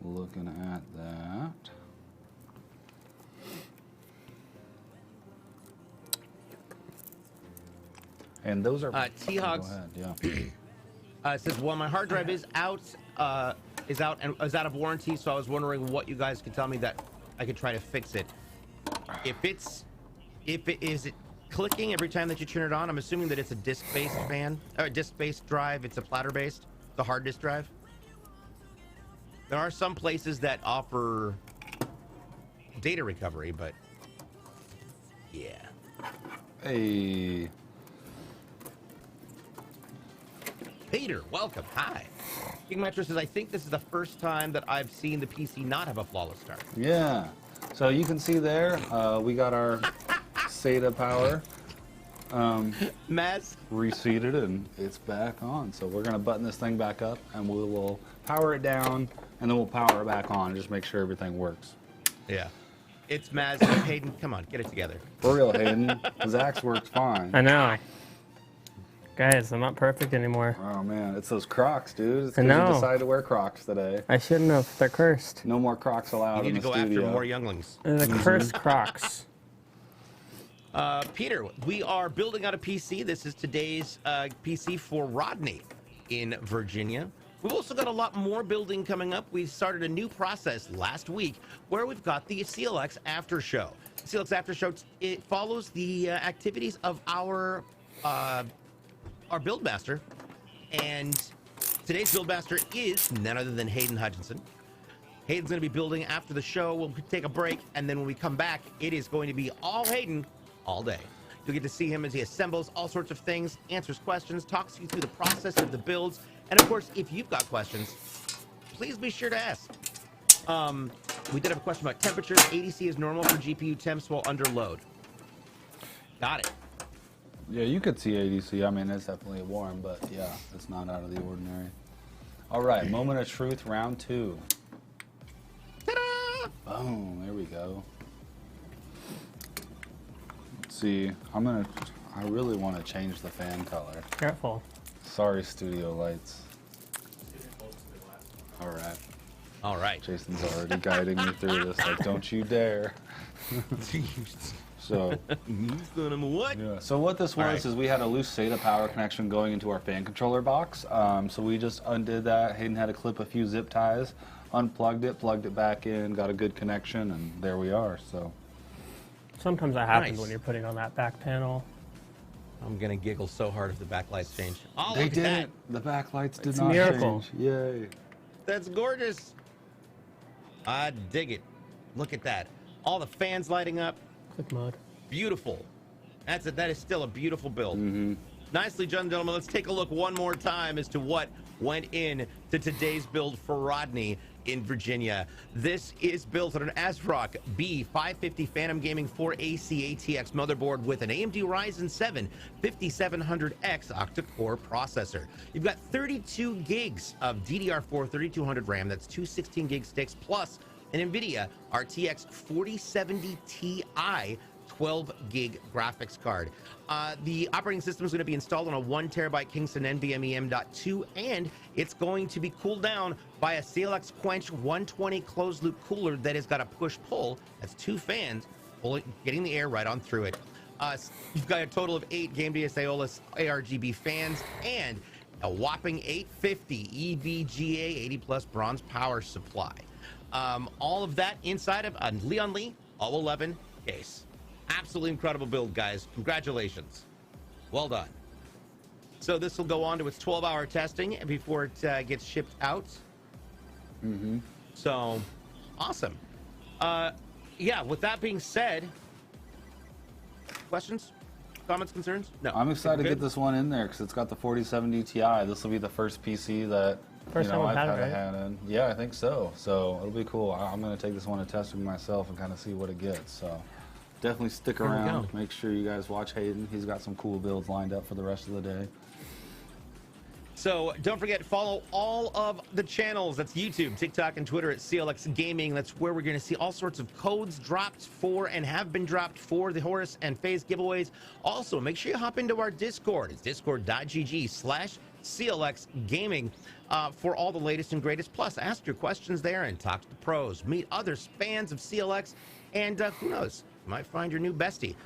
looking at that. And those are T-Hogs. Says, well, my hard drive is out and is out of warranty, so I was wondering what you guys could tell me that I could try to fix it. Is it clicking every time that you turn it on? I'm assuming that it's a disk-based fan, or disk-based drive. It's a platter-based, the hard disk drive. There are some places that offer data recovery, but yeah. Hey. Peter, welcome. Hi. King Metro says, I think this is the first time that I've seen the PC not have a flawless start. Yeah. So you can see there, we got our SATA power reseated, and it's back on. So we're gonna button this thing back up, and we will power it down, and then we'll power it back on, just make sure everything works. Yeah. It's Maz. Hayden, come on, get it together. For real, Hayden. Zach's works fine. I know. Guys, I'm not perfect anymore. Oh man, it's those Crocs, dude. It's I 'cause know. you decided to wear Crocs today. I shouldn't have. They're cursed. No more Crocs allowed You in need the to go studio. after more younglings. They're the cursed Crocs. Peter, we are building out a PC. This is today's PC for Rodney in Virginia. We've also got a lot more building coming up. We started a new process last week where we've got the CLX After Show. CLX After Show, it follows the activities of our Buildmaster, and today's Buildmaster is none other than Hayden Hutchinson. Hayden's going to be building after the show. We'll take a break, and then when we come back, it is going to be all Hayden all day. You'll get to see him as he assembles all sorts of things, answers questions, talks you through the process of the builds, and of course, if you've got questions, please be sure to ask. We did have a question about temperatures. ADC is normal for GPU temps while under load. Got it. Yeah, you could see ADC. I mean, it's definitely warm, but yeah, it's not out of the ordinary. All right, moment of truth, round 2. Boom, there we go. Let's see, I really want to change the fan color. Careful. Sorry, studio lights. All right. All right. Jason's already guiding me through this. Like, don't you dare. So, What? yeah. So what this was All right. is we had a loose SATA power connection going into our fan controller box. So we just undid that. Hayden had to clip a few zip ties, unplugged it, plugged it back in, got a good connection, and there we are. So Sometimes that happens Nice. when you're putting on that back panel. I'm gonna giggle so hard if the backlights change. Oh, they look at that. didn't. The backlights did It's a not miracle. change. Yay. That's gorgeous. I dig it. Look at that. All the fans lighting up. Click mode. Beautiful. That is still a beautiful build. Mm-hmm. Nicely done, gentlemen. Let's take a look one more time as to what went in to today's build for Rodney in Virginia. This is built on an ASRock B550 Phantom Gaming 4AC ATX motherboard with an AMD Ryzen 7 5700X octa-core processor. You've got 32 gigs of DDR4-3200 RAM. That's two 16-gig sticks plus an Nvidia RTX 4070 Ti 12-gig graphics card. The operating system is going to be installed on a 1 terabyte Kingston NVMe M.2, and it's going to be cooled down by a CLX Quench 120 closed-loop cooler that has got a push-pull. That's two fans getting the air right on through it. You've got a total of 8 GAMDIAS AEOLUS ARGB fans and a whopping 850 EVGA 80+ bronze power supply. All of that inside of a Leon Lee 011 case. Absolutely incredible build, guys. Congratulations. Well done. So this will go on to its 12-hour testing before it gets shipped out. Mm-hmm. So, awesome. Yeah, with that being said, questions, comments, concerns? No. I'm excited to Good? get this one in there because it's got the 4070 Ti. This will be the first PC that First time we've I've had it, had a right? hand in. Yeah, I think so. So it'll be cool. I'm going to take this one and test it myself and kind of see what it gets. So definitely stick There we around. go. Make sure you guys watch Hayden. He's got some cool builds lined up for the rest of the day. So don't forget, follow all of the channels. That's YouTube, TikTok, and Twitter at CLX Gaming. That's where we're going to see all sorts of codes dropped for and have been dropped for the Horus and FaZe giveaways. Also, make sure you hop into our Discord. It's discord.gg/CLX Gaming for all the latest and greatest. Plus, ask your questions there and talk to the pros. Meet other fans of CLX, and who knows, you might find your new bestie.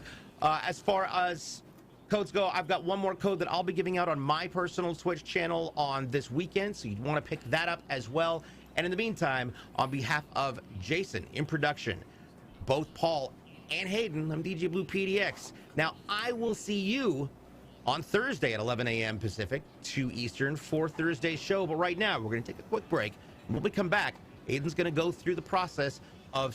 As far as codes go, I've got one more code that I'll be giving out on my personal Twitch channel on this weekend, so you'd want to pick that up as well. And in the meantime, on behalf of Jason in production, both Paul and Hayden, I'm DJ BluePDX. Now, I will see you on Thursday at 11 a.m. Pacific, 2 Eastern, for Thursday's show. But right now, we're going to take a quick break. And when we come back, Hayden's going to go through the process of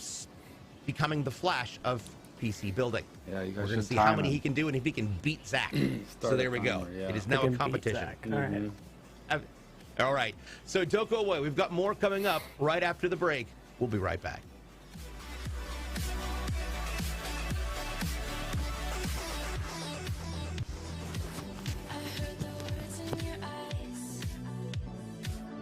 becoming the Flash of PC building. Yeah, you guys We're going to should see time how many him. he can do and if he can beat Zach. So Start there a we go. timer, yeah. It is We now can a beat competition. Zach. All right. All right. So don't go away. We've got more coming up right after the break. We'll be right back.